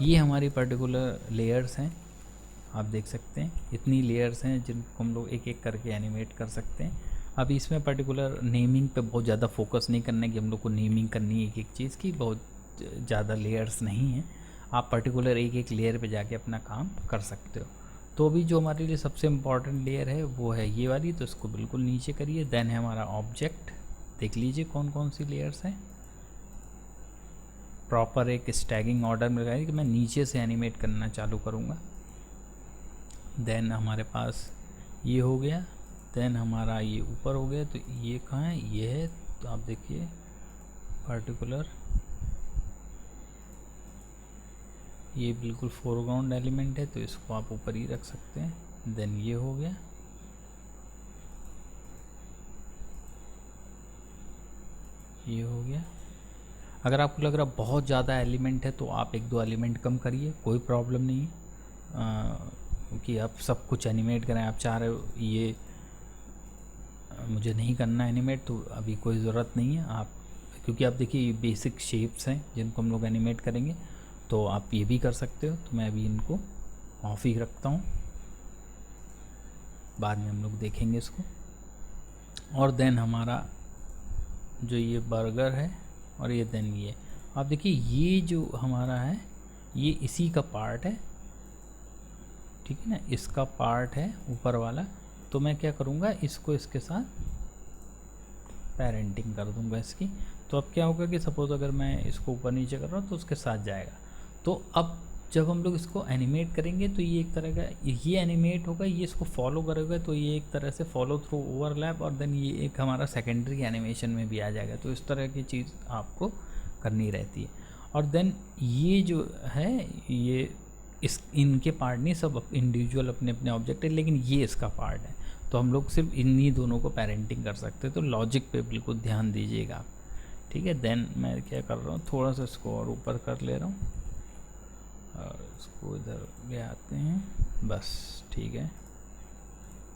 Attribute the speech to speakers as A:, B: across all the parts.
A: ये हमारी particular layers हैं, आप देख सकते हैं इतनी लेयर्स हैं जिनको हम लोग एक एक करके एनिमेट कर सकते हैं। अभी इसमें पर्टिकुलर नेमिंग पे बहुत ज़्यादा फोकस नहीं करना है कि हम लोग को नेमिंग करनी है एक एक चीज़ की, बहुत ज़्यादा लेयर्स नहीं हैं। आप पर्टिकुलर एक एक लेयर पे जाके अपना काम कर सकते हो। तो अभी जो हमारे लिए सबसे इम्पॉर्टेंट लेयर है वो है ये वाली, तो इसको बिल्कुल नीचे करिए। देन है हमारा ऑब्जेक्ट, देख लीजिए कौन कौन सी लेयर्स हैं। प्रॉपर एक स्टैगिंग ऑर्डर में लगाइए कि मैं नीचे से एनिमेट करना चालू करूँगा। देन हमारे पास ये हो गया, देन हमारा ये ऊपर हो गया। तो ये कहाँ है, ये है। तो आप देखिए पर्टिकुलर ये बिल्कुल फोरग्राउंड एलिमेंट है, तो इसको आप ऊपर ही रख सकते हैं। देन ये हो गया, ये हो गया। अगर आपको लग रहा बहुत ज़्यादा एलिमेंट है तो आप एक दो एलिमेंट कम करिए, कोई प्रॉब्लम नहीं है। कि आप सब कुछ एनिमेट करें, आप चाह रहे हो ये मुझे नहीं करना एनिमेट, तो अभी कोई ज़रूरत नहीं है आप, क्योंकि आप देखिए ये बेसिक शेप्स हैं जिनको हम लोग एनिमेट करेंगे, तो आप ये भी कर सकते हो। तो मैं अभी इनको ऑफ ही रखता हूँ, बाद में हम लोग देखेंगे इसको। और देन हमारा जो ये बर्गर है और ये देन ये, आप देखिए ये जो हमारा है ये इसी का पार्ट है, ठीक है ना, इसका पार्ट है ऊपर वाला। तो मैं क्या करूँगा, इसको इसके साथ पेरेंटिंग कर दूँगा इसकी। तो अब क्या होगा कि सपोज़ अगर मैं इसको ऊपर नीचे कर रहा हूँ तो उसके साथ जाएगा। तो अब जब हम लोग इसको एनिमेट करेंगे तो ये एक तरह का ये एनिमेट होगा, ये इसको फॉलो करेगा, तो ये एक तरह से फॉलो थ्रू ओवरलैप, और देन ये एक हमारा सेकेंडरी एनिमेशन में भी आ जाएगा। तो इस तरह की चीज़ आपको करनी रहती है। और देन ये जो है ये इस इनके पार्ट नहीं, सब इंडिविजुअल अपने अपने ऑब्जेक्ट है, लेकिन ये इसका पार्ट है। तो हम लोग सिर्फ इन्हीं दोनों को पेरेंटिंग कर सकते हैं। तो लॉजिक पे बिल्कुल ध्यान दीजिएगा आप, ठीक है। देन मैं क्या कर रहा हूँ, थोड़ा सा इसको और ऊपर कर ले रहा हूँ और इसको इधर ले आते हैं, बस ठीक है,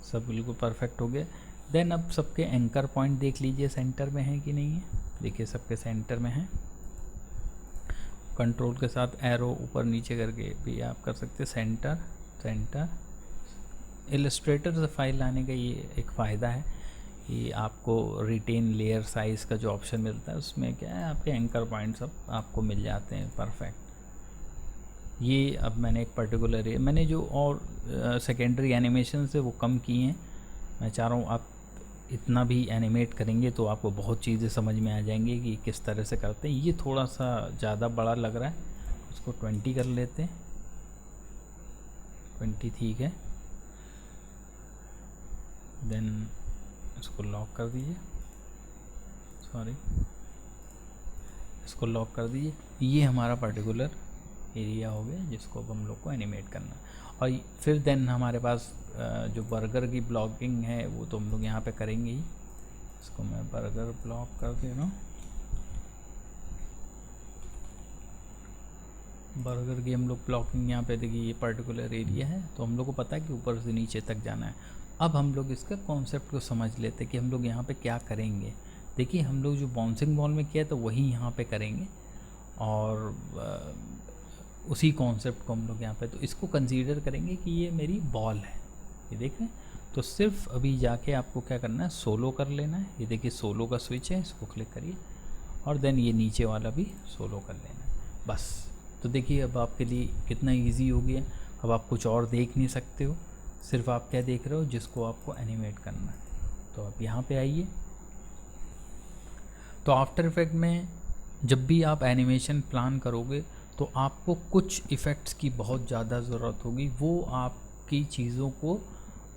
A: सब बिल्कुल परफेक्ट हो गया। देन अब सबके एंकर पॉइंट देख लीजिए सेंटर में है कि नहीं है। देखिए सबके सेंटर में है। कंट्रोल के साथ एरो ऊपर नीचे करके भी आप कर सकते हैं सेंटर सेंटर। इलस्ट्रेटर से फाइल लाने का ये एक फ़ायदा है कि आपको रिटेन लेयर साइज़ का जो ऑप्शन मिलता है उसमें क्या है, आपके एंकर पॉइंट सब आपको मिल जाते हैं परफेक्ट। ये अब मैंने एक पर्टिकुलर मैंने जो और सेकेंडरी एनिमेशन से वो कम किए हैं। मैं चाह रहा हूँ आप इतना भी एनिमेट करेंगे तो आपको बहुत चीज़ें समझ में आ जाएंगी कि किस तरह से करते हैं। ये थोड़ा सा ज़्यादा बड़ा लग रहा है, उसको 20 कर लेते हैं। 20 ठीक है। देन इसको लॉक कर दीजिए, सॉरी इसको लॉक कर दीजिए। ये हमारा पर्टिकुलर एरिया हो गया जिसको अब हम लोग को एनिमेट करना। और फिर देन हमारे पास जो बर्गर की ब्लॉकिंग है वो तो हम लोग यहाँ पे करेंगे ही। इसको मैं बर्गर ब्लॉक कर दे रहा हूँ। बर्गर की हम लोग ब्लॉकिंग यहाँ पे देखिए, ये पर्टिकुलर एरिया है, तो हम लोग को पता है कि ऊपर से नीचे तक जाना है। अब हम लोग इसका कॉन्सेप्ट को समझ लेते हैं कि हम लोग यहाँ पे क्या करेंगे। देखिए हम लोग जो बाउंसिंग बॉल में किया तो वही यहाँ पे करेंगे, और उसी कॉन्सेप्ट को हम लोग यहाँ पे, तो इसको कंसीडर करेंगे कि ये मेरी बॉल है, ये देख रहे हैं। तो सिर्फ अभी जाके आपको क्या करना है, सोलो कर लेना है। ये देखिए सोलो का स्विच है, इसको क्लिक करिए, और देन ये नीचे वाला भी सोलो कर लेना है, बस। तो देखिए अब आपके लिए कितना इजी हो गया। अब आप कुछ और देख नहीं सकते हो, सिर्फ आप क्या देख रहे हो, जिसको आपको एनिमेट करना है। तो आप यहाँ पे आइए। तो आफ्टर इफेक्ट में जब भी आप एनिमेशन प्लान करोगे तो आपको कुछ इफ़ेक्ट्स की बहुत ज़्यादा ज़रूरत होगी, वो आपकी चीज़ों को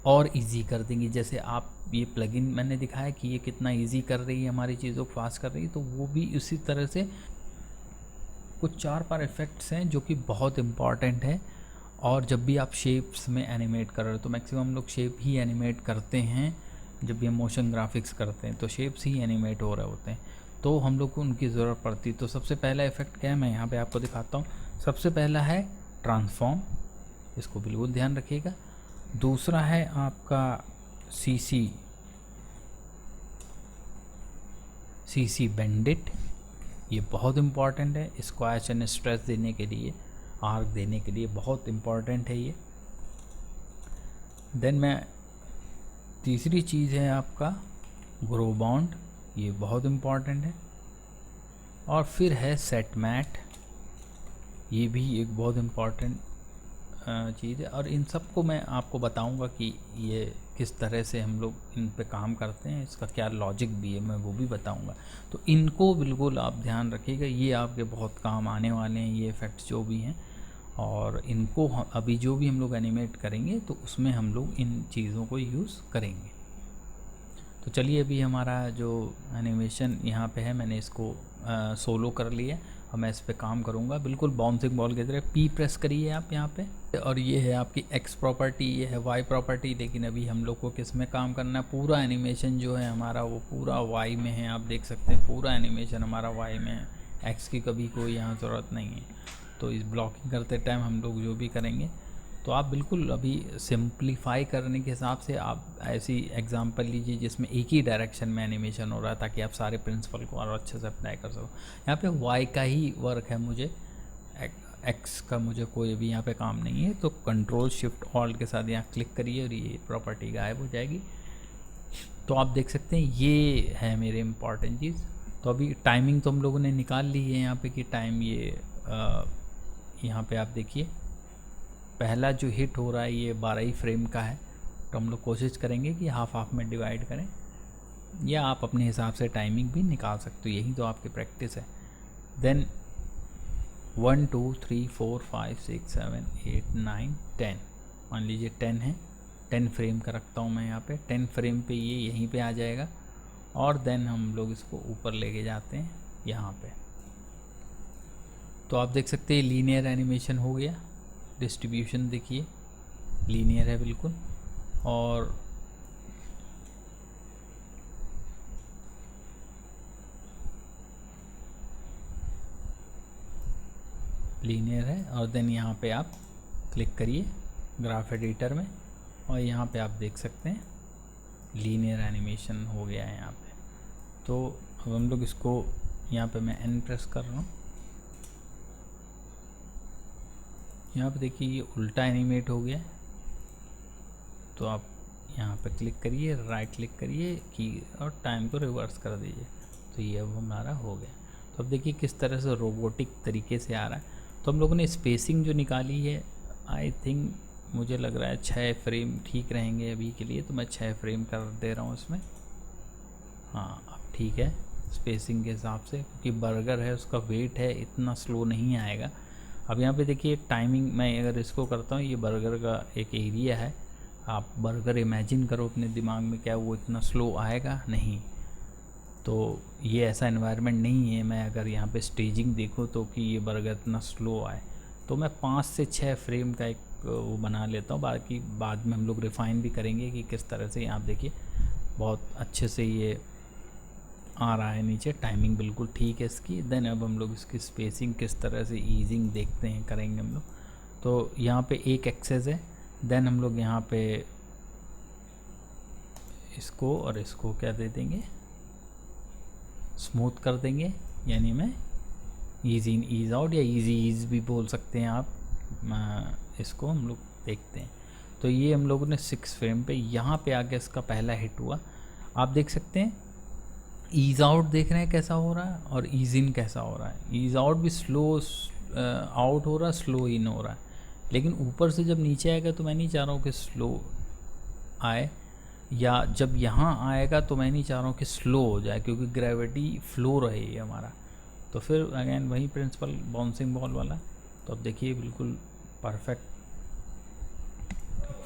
A: और इजी कर देंगी। जैसे आप ये प्लगइन मैंने दिखाया कि ये कितना इजी कर रही है, हमारी चीज़ों को फास्ट कर रही है, तो वो भी इसी तरह से कुछ 4-5 इफ़ेक्ट्स हैं जो कि बहुत इम्पॉर्टेंट है। और जब भी आप शेप्स में एनिमेट कर रहे हो तो मैक्सिमम हम लोग शेप ही एनिमेट करते हैं। जब भी हम मोशन ग्राफिक्स करते हैं तो शेप्स ही एनिमेट हो रहे होते हैं, तो हम लोग को उनकी ज़रूरत पड़ती है। तो सबसे पहला इफ़ेक्ट क्या है, मैं यहाँ पे आपको दिखाता हूँ। सबसे पहला है ट्रांसफॉर्म, इसको बिल्कुल ध्यान रखिएगा। दूसरा है आपका सीसी बेंडिट, ये बहुत इम्पॉर्टेंट है स्क्वैच एंड स्ट्रेस देने के लिए। आर्क देने के लिए बहुत इम्पॉर्टेंट है ये। देन मैं तीसरी चीज़ है आपका ग्रो बाउंड, ये बहुत इम्पॉर्टेंट है। और फिर है सेट मैट, ये भी एक बहुत इम्पॉर्टेंट चीज़ है। और इन सब को मैं आपको बताऊंगा कि ये किस तरह से हम लोग इन पे काम करते हैं, इसका क्या लॉजिक भी है, मैं वो भी बताऊंगा। तो इनको बिल्कुल आप ध्यान रखिएगा, ये आपके बहुत काम आने वाले हैं ये इफ़ेक्ट्स जो भी हैं। और इनको अभी जो भी हम लोग एनिमेट करेंगे तो उसमें हम लोग इन चीज़ों को यूज़ करेंगे। तो चलिए, अभी हमारा जो एनिमेशन यहाँ पे है मैंने इसको सोलो कर लिया और मैं इस पे काम करूँगा बिल्कुल बाउंसिंग बॉल की तरह। पी प्रेस करिए आप यहाँ पे, और ये है आपकी एक्स प्रॉपर्टी, ये है वाई प्रॉपर्टी। लेकिन अभी हम लोग को किस में काम करना है, पूरा एनिमेशन जो है हमारा वो पूरा वाई में है। आप देख सकते हैं पूरा एनिमेशन हमारा वाई में है, एक्स की कभी कोई यहाँ ज़रूरत नहीं है। तो इस ब्लॉकिंग करते टाइम हम लोग जो भी करेंगे, तो आप बिल्कुल अभी सिंप्लीफाई करने के हिसाब से आप ऐसी एग्जांपल लीजिए जिसमें एक ही डायरेक्शन में एनिमेशन हो रहा है, ताकि आप सारे प्रिंसिपल को और अच्छे से अप्लाई कर सको। यहाँ पे वाई का ही वर्क है मुझे, एक्स का मुझे कोई भी यहाँ पे काम नहीं है। तो कंट्रोल शिफ्ट ऑल्ट के साथ यहाँ क्लिक करिए और ये प्रॉपर्टी गायब हो जाएगी। तो आप देख सकते हैं ये है मेरे इम्पॉर्टेंट चीज़। तो अभी टाइमिंग तो हम लोगों ने निकाल ली है यहाँ पे कि टाइम ये यहाँ पे आप देखिए पहला जो हिट हो रहा है ये 12 ही फ्रेम का है। तो हम लोग कोशिश करेंगे कि हाफ हाफ में डिवाइड करें, या आप अपने हिसाब से टाइमिंग भी निकाल सकते हो, यही तो आपकी प्रैक्टिस है। देन 1 2 3 4 5 6 7 8 9 10, मान लीजिए 10 है, 10 फ्रेम का रखता हूँ मैं यहाँ पे। 10 फ्रेम पे ये यहीं पे आ जाएगा और देन हम लोग इसको ऊपर लेके जाते हैं यहाँ पे। तो आप देख सकते हैं लीनियर एनिमेशन हो गया। डिस्ट्रीब्यूशन देखिए लीनियर है बिल्कुल, और लीनियर है। और देन यहाँ पे आप क्लिक करिए ग्राफ एडिटर में और यहाँ पे आप देख सकते हैं लीनियर एनिमेशन हो गया है यहाँ पे। तो अब हम लोग इसको यहाँ पे मैं एन प्रेस कर रहा हूँ, यहाँ पे देखिए ये उल्टा एनिमेट हो गया। तो आप यहाँ पे क्लिक करिए, राइट क्लिक करिए की और टाइम को रिवर्स कर दीजिए, तो ये अब हमारा हो गया। तो अब देखिए किस तरह से रोबोटिक तरीके से आ रहा है। तो हम लोगों ने स्पेसिंग जो निकाली है, आई थिंक मुझे लग रहा है 6 फ्रेम ठीक रहेंगे अभी के लिए, तो मैं 6 फ्रेम कर दे रहा हूँ इसमें। हाँ अब ठीक है स्पेसिंग के हिसाब से, क्योंकि बर्गर है उसका वेट है, इतना स्लो नहीं आएगा। अब यहाँ पे देखिए टाइमिंग, मैं अगर इसको करता हूँ, ये बर्गर का एक एरिया है, आप बर्गर इमेजिन करो अपने दिमाग में, क्या वो इतना स्लो आएगा? नहीं। तो ये ऐसा एनवायरनमेंट नहीं है। मैं अगर यहाँ पे स्टेजिंग देखूँ तो कि ये बर्गर इतना स्लो आए, तो मैं 5 से 6 फ्रेम का एक वो बना लेता हूँ। बाकी बाद में हम लोग रिफ़ाइन भी करेंगे कि किस तरह से। यहाँ देखिए बहुत अच्छे से ये आ रहा है नीचे, टाइमिंग बिल्कुल ठीक है इसकी। देन अब हम लोग इसकी स्पेसिंग किस तरह से ईजिंग देखते हैं, करेंगे हम लोग। तो यहाँ पे एक एक्सेस है, देन हम लोग यहाँ पे इसको और इसको क्या दे देंगे, स्मूथ कर देंगे, यानी मैं ईजी इन ईज आउट या इजी ईज भी बोल सकते हैं आप। इसको हम लोग देखते हैं। तो ये हम लोगों ने 6 फ्रेम पे यहाँ पे आके इसका पहला हिट हुआ। आप देख सकते हैं ईज आउट देख रहे हैं कैसा हो रहा है और ईज इन कैसा हो रहा है। ईज आउट भी स्लो आउट हो रहा है, स्लो इन हो रहा है। लेकिन ऊपर से जब नीचे आएगा तो मैं नहीं चाह रहा हूँ कि स्लो आए, या जब यहाँ आएगा तो मैं नहीं चाह रहा हूँ कि स्लो हो जाए, क्योंकि ग्रेविटी फ्लो रहे ये हमारा। तो फिर अगेन वही प्रिंसिपल बाउंसिंग बॉल वाला। तो अब देखिए बिल्कुल परफेक्ट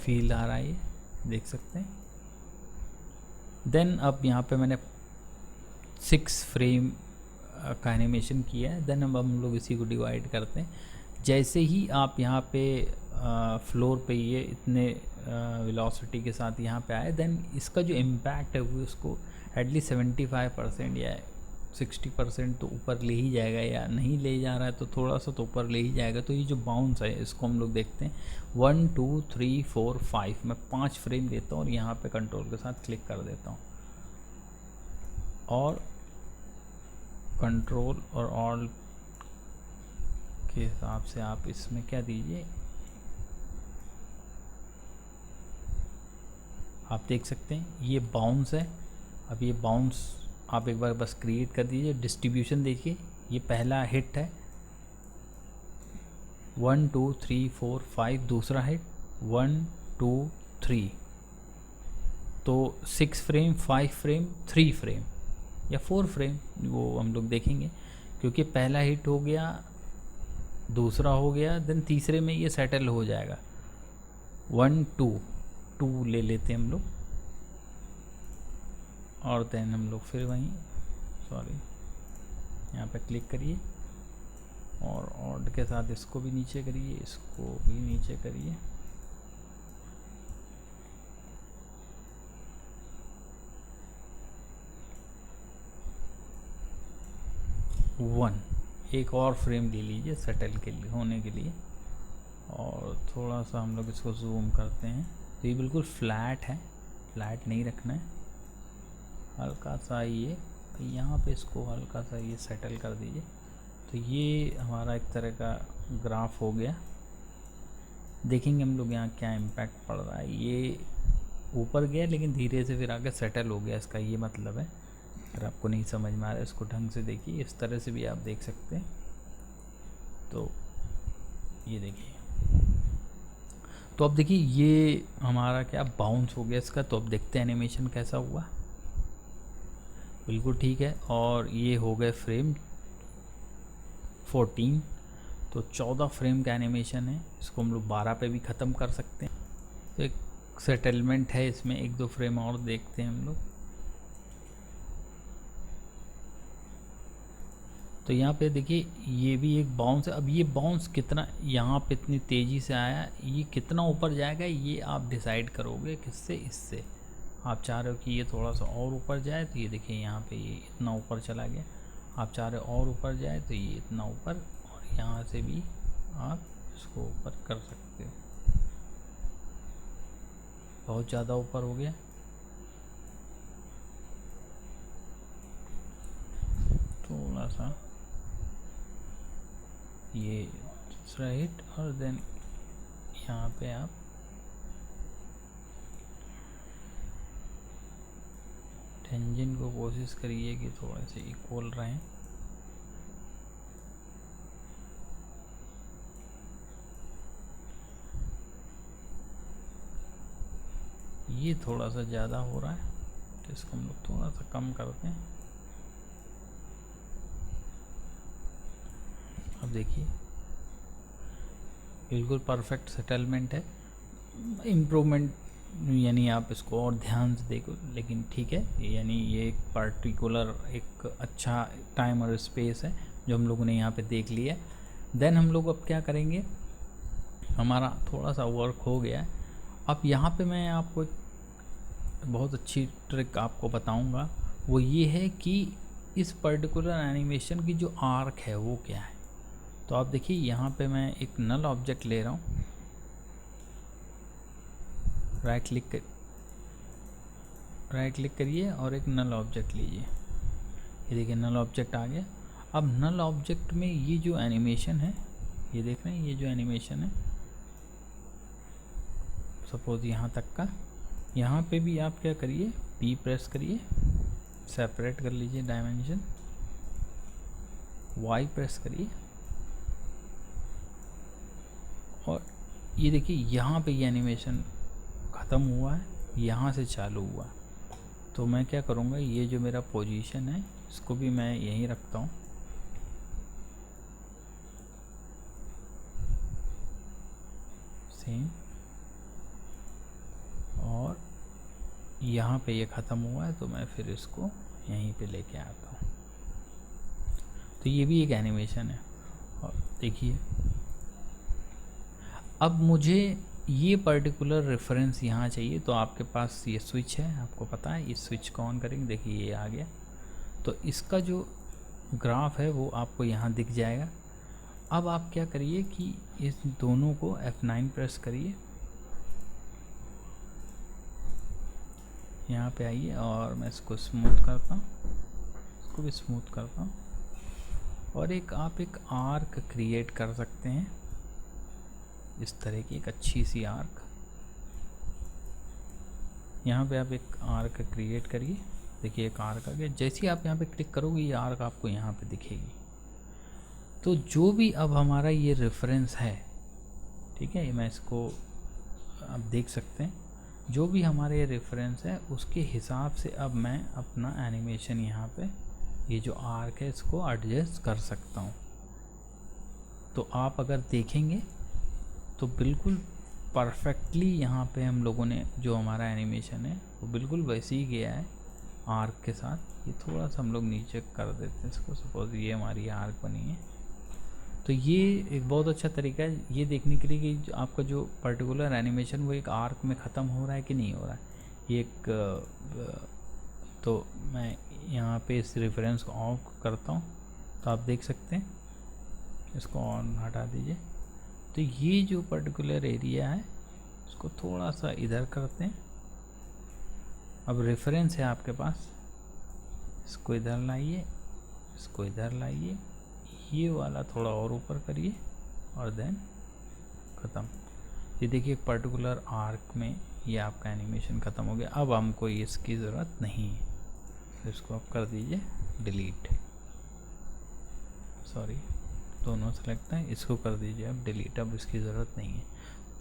A: फील आ रहा है, ये देख सकते हैं। देन अब यहाँ पे मैंने 6 फ्रेम का एनिमेशन किया है। देन अब हम लोग इसी को डिवाइड करते हैं। जैसे ही आप यहाँ पे फ्लोर पे ये इतने वेलोसिटी के साथ यहाँ पे आए, देन इसका जो इम्पैक्ट है वो उसको एटलीस्ट 75% या 60% तो ऊपर ले ही जाएगा, या नहीं ले जा रहा है तो थोड़ा सा तो ऊपर ले ही जाएगा। तो ये जो बाउंस है इसको हम लोग देखते हैं 1 2 3 4 5, मैं 5 फ्रेम देता हूँ और यहाँ पे कंट्रोल के साथ क्लिक कर देता हूँ और कंट्रोल और ऑल के हिसाब से आप इसमें क्या दीजिए, आप देख सकते हैं ये बाउंस है। अब ये बाउंस आप एक बार बस क्रिएट कर दीजिए। डिस्ट्रीब्यूशन देखिए, ये पहला हिट है 1 2 3 4 5, दूसरा हिट 1 2 3, तो 6 फ्रेम 5 फ्रेम 3 फ्रेम या 4 फ्रेम वो हम लोग देखेंगे, क्योंकि पहला हिट हो गया, दूसरा हो गया, देन तीसरे में ये सेटल हो जाएगा। 1 2 2 ले लेते हैं हम लोग, और देन हम लोग फिर वहीं यहाँ पे क्लिक करिए और ऑड के साथ इसको भी नीचे करिए, इसको भी नीचे करिए। वन एक और फ्रेम ले लीजिए सेटल के लिए होने के लिए, और थोड़ा सा हम लोग इसको जूम करते हैं। तो ये बिल्कुल फ्लैट है, फ्लैट नहीं रखना है, हल्का सा ये यहाँ पे इसको हल्का सा ये सेटल कर दीजिए। तो ये हमारा एक तरह का ग्राफ हो गया। देखेंगे हम लोग यहाँ क्या इम्पैक्ट पड़ रहा है। ये ऊपर गया लेकिन धीरे से फिर आगे सेटल हो गया, इसका ये मतलब है। अगर आपको नहीं समझ में आ रहा है इसको ढंग से देखिए, इस तरह से भी आप देख सकते हैं। तो ये देखिए, तो अब देखिए ये हमारा क्या बाउंस हो गया इसका। तो अब देखते हैं एनिमेशन कैसा हुआ। बिल्कुल ठीक है, और ये हो गए फ्रेम 14, तो 14 फ्रेम का एनिमेशन है। इसको हम लोग 12 पे भी ख़त्म कर सकते हैं। तो एक सेटलमेंट है इसमें, एक दो फ्रेम और देखते हैं हम लोग। तो यहाँ पे देखिए ये भी एक बाउंस है। अब ये बाउंस कितना यहाँ पे इतनी तेज़ी से आया, ये कितना ऊपर जाएगा ये आप डिसाइड करोगे किससे, इससे। आप चाह रहे हो कि ये थोड़ा सा और ऊपर जाए, तो ये देखिए यहाँ पे ये इतना ऊपर चला गया। आप चाह रहे हो और ऊपर जाए, तो ये इतना ऊपर, और यहाँ से भी आप इसको ऊपर कर सकते हो। बहुत ज़्यादा ऊपर हो गया, थोड़ा सा ये दूसरा हिट, और देन यहाँ पे आप टेंजेंट को कोशिश करिए कि थोड़े से इक्वल रहें। ये थोड़ा सा ज़्यादा हो रहा है, तो इसको हम लोग थोड़ा सा कम करते हैं। अब देखिए बिल्कुल परफेक्ट सेटलमेंट है। इम्प्रूवमेंट यानी आप इसको और ध्यान से देखो, लेकिन ठीक है, यानी ये एक पर्टिकुलर एक अच्छा टाइम और स्पेस है जो हम लोगों ने यहाँ पे देख लिया। देन हम लोग अब क्या करेंगे, हमारा थोड़ा सा वर्क हो गया है। अब यहाँ पे मैं आपको एक बहुत अच्छी ट्रिक आपको बताऊँगा, वो ये है कि इस पर्टिकुलर एनिमेशन की जो आर्क है वो क्या है। तो आप देखिए यहाँ पे मैं एक नल ऑब्जेक्ट ले रहा हूँ, राइट क्लिक करिए और एक नल ऑब्जेक्ट लीजिए। ये देखिए नल ऑब्जेक्ट आ गया। अब नल ऑब्जेक्ट में ये जो एनिमेशन है, ये देख रहे हैं, ये जो एनिमेशन है सपोज यहाँ तक का, यहाँ पे भी आप क्या करिए, P प्रेस करिए, सेपरेट कर लीजिए डायमेंशन, Y प्रेस करिए, और ये देखिए यहाँ पे ये एनिमेशन ख़त्म हुआ है, यहाँ से चालू हुआ। तो मैं क्या करूँगा, ये जो मेरा पोजीशन है इसको भी मैं यहीं रखता हूँ। सेम, और यहाँ पे ये ख़त्म हुआ है, तो मैं फिर इसको यहीं पे लेके आता हूँ। तो ये भी एक एनिमेशन है। और देखिए अब मुझे ये पर्टिकुलर रेफरेंस यहाँ चाहिए, तो आपके पास ये स्विच है, आपको पता है, इस स्विच को ऑन करेंगे, देखिए ये आ गया। तो इसका जो ग्राफ है वो आपको यहाँ दिख जाएगा। अब आप क्या करिए कि इस दोनों को F9 प्रेस करिए, यहाँ पे आइए, और मैं इसको स्मूथ करता हूँ, इसको भी स्मूथ करता हूँ। और आप एक आर्क क्रिएट कर सकते हैं, इस तरह की एक अच्छी सी आर्क। यहाँ पे आप एक आर्क क्रिएट करिए। देखिए एक आर्क आ गया। जैसे ही आप यहाँ पे क्लिक करोगे ये आर्क आपको यहाँ पे दिखेगी। तो जो भी अब हमारा ये रेफरेंस है, ठीक है, मैं इसको आप देख सकते हैं, जो भी हमारे ये रेफरेंस है उसके हिसाब से अब मैं अपना एनिमेशन यहाँ पे ये जो आर्क है इसको एडजस्ट कर सकता हूँ। तो आप अगर देखेंगे तो बिल्कुल परफेक्टली यहाँ पे हम लोगों ने जो हमारा एनिमेशन है वो बिल्कुल वैसे ही गया है आर्क के साथ। ये थोड़ा सा हम लोग नीचे कर देते हैं इसको। सपोज ये हमारी आर्क बनी है, तो ये एक बहुत अच्छा तरीका है ये देखने के लिए कि आपका जो पर्टिकुलर एनिमेशन वो एक आर्क में ख़त्म हो रहा है कि नहीं हो रहा है। ये एक तो मैं यहाँ पे इस रेफरेंस को ऑफ करता हूँ, तो आप देख सकते हैं, इसको ऑन हटा दीजिए। तो ये जो पर्टिकुलर एरिया है उसको थोड़ा सा इधर करते हैं। अब रेफरेंस है आपके पास, इसको इधर लाइए, इसको इधर लाइए, ये वाला थोड़ा और ऊपर करिए और देन ख़त्म। ये देखिए एक पर्टिकुलर आर्क में ये आपका एनिमेशन ख़त्म हो गया। अब हमको इसकी ज़रूरत नहीं है, तो इसको आप कर दीजिए डिलीट। सॉरी, दोनों सेलेक्ट हैं, इसको कर दीजिए अब डिलीट। अब इसकी ज़रूरत नहीं है।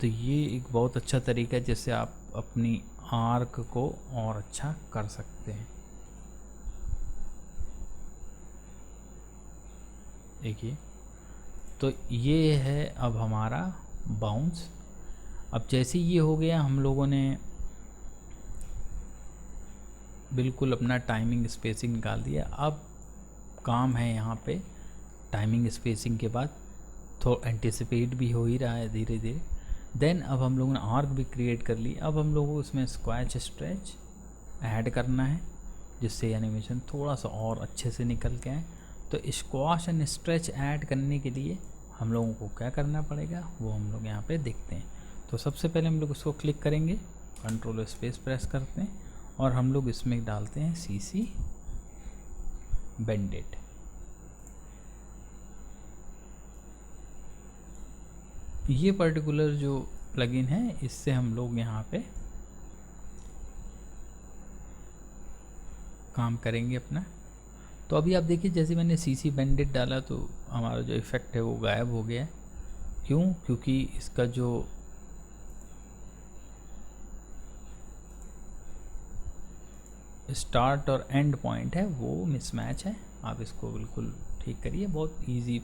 A: तो ये एक बहुत अच्छा तरीका है जिससे आप अपनी आर्क को और अच्छा कर सकते हैं। देखिए तो ये है अब हमारा बाउंस। अब जैसे ये हो गया, हम लोगों ने बिल्कुल अपना टाइमिंग स्पेसिंग निकाल दिया। अब काम है यहाँ पे टाइमिंग स्पेसिंग के बाद तो एंटिसिपेट भी हो ही रहा है धीरे धीरे। देन अब हम लोगों ने आर्क भी क्रिएट कर ली। अब हम लोगों को इसमें स्क्वैच स्ट्रेच ऐड करना है जिससे एनिमेशन थोड़ा सा और अच्छे से निकल के आए। तो स्क्वैच एंड स्ट्रेच ऐड करने के लिए हम लोगों को क्या करना पड़ेगा वो हम लोग यहाँ पे देखते हैं। तो सबसे पहले हम लोग इसको क्लिक करेंगे, कंट्रोल स्पेस प्रेस करते हैं और हम लोग इसमें डालते हैं CC बेंडेड। ये पर्टिकुलर जो प्लगइन है इससे हम लोग यहाँ पे काम करेंगे अपना। तो अभी आप देखिए जैसे मैंने CC बेंडेड डाला तो हमारा जो इफ़ेक्ट है वो गायब हो गया है। क्यों? क्योंकि इसका जो स्टार्ट और एंड पॉइंट है वो मिसमैच है। आप इसको बिल्कुल ठीक करिए, बहुत इजी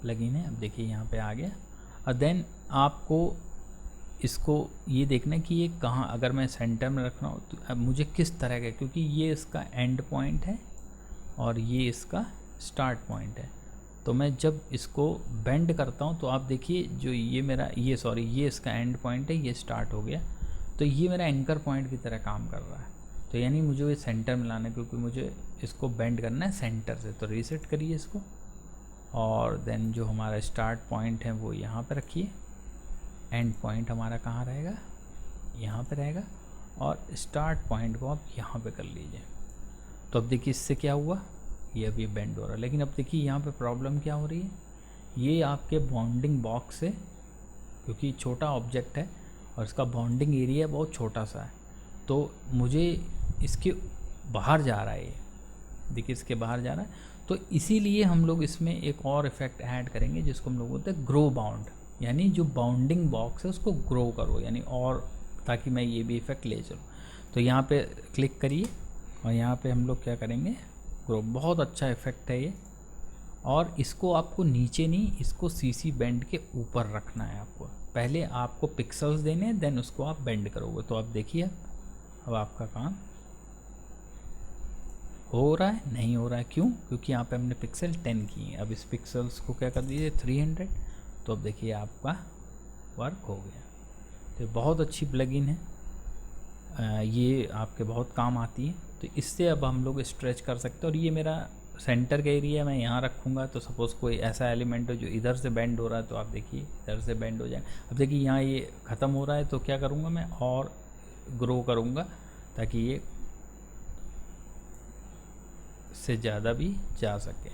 A: प्लगइन है। अब देखिए यहाँ पे आ गया। और देन आपको इसको ये देखना है कि ये कहाँ, अगर मैं सेंटर में रख रहा हूँ तो अब मुझे किस तरह का, क्योंकि ये इसका एंड पॉइंट है और ये इसका स्टार्ट पॉइंट है। तो मैं जब इसको बेंड करता हूँ तो आप देखिए जो ये मेरा ये इसका एंड पॉइंट है, ये स्टार्ट हो गया, तो ये मेरा एंकर पॉइंट की तरह काम कर रहा है। तो यानी मुझे ये सेंटर में लाना है क्योंकि मुझे इसको बेंड करना है सेंटर से। तो रीसेट करिए इसको और देन जो हमारा स्टार्ट पॉइंट है वो यहाँ पे रखिए, एंड पॉइंट हमारा कहाँ रहेगा, यहाँ पे रहेगा, और स्टार्ट पॉइंट को आप यहाँ पे कर लीजिए। तो अब देखिए इससे क्या हुआ, ये अभी बेंड हो रहा है। लेकिन अब देखिए यहाँ पे प्रॉब्लम क्या हो रही है, ये आपके बाउंडिंग बॉक्स से, क्योंकि छोटा ऑब्जेक्ट है और इसका बाउंडिंग एरिया बहुत छोटा सा है, तो मुझे इसके बाहर जा रहा है। ये देखिए इसके बाहर जा रहा है। तो इसीलिए हम लोग इसमें एक और इफेक्ट ऐड करेंगे जिसको हम लोग बोलते हैं ग्रो बाउंड, यानी जो बाउंडिंग बॉक्स है उसको ग्रो करो, यानी और, ताकि मैं ये भी इफेक्ट ले चलूँ। तो यहाँ पे क्लिक करिए और यहाँ पे हम लोग क्या करेंगे, ग्रो। बहुत अच्छा इफेक्ट है ये, और इसको आपको नीचे नहीं, इसको CC बेंड के ऊपर रखना है आपको। पहले आपको पिक्सल्स देने हैं, देन उसको आप बेंड करोगे। तो आप देखिए अब आपका काम हो रहा है, नहीं हो रहा है, क्यों? क्योंकि यहाँ पे हमने पिक्सल 10 किए हैं। अब इस पिक्सल्स को क्या कर दीजिए 300। तो अब देखिए आपका वर्क हो गया। तो बहुत अच्छी प्लगइन है, ये आपके बहुत काम आती है। तो इससे अब हम लोग स्ट्रेच कर सकते हैं। और ये मेरा सेंटर का एरिया मैं यहाँ रखूँगा, तो सपोज़ कोई ऐसा एलिमेंट हो जो इधर से बेंड हो रहा है, तो आप देखिए इधर से बेंड हो जाएगा। अब देखिए यहाँ ये ख़त्म हो रहा है, तो क्या करूँगा मैं, और ग्रो करूँगा ताकि ये से ज़्यादा भी जा सके।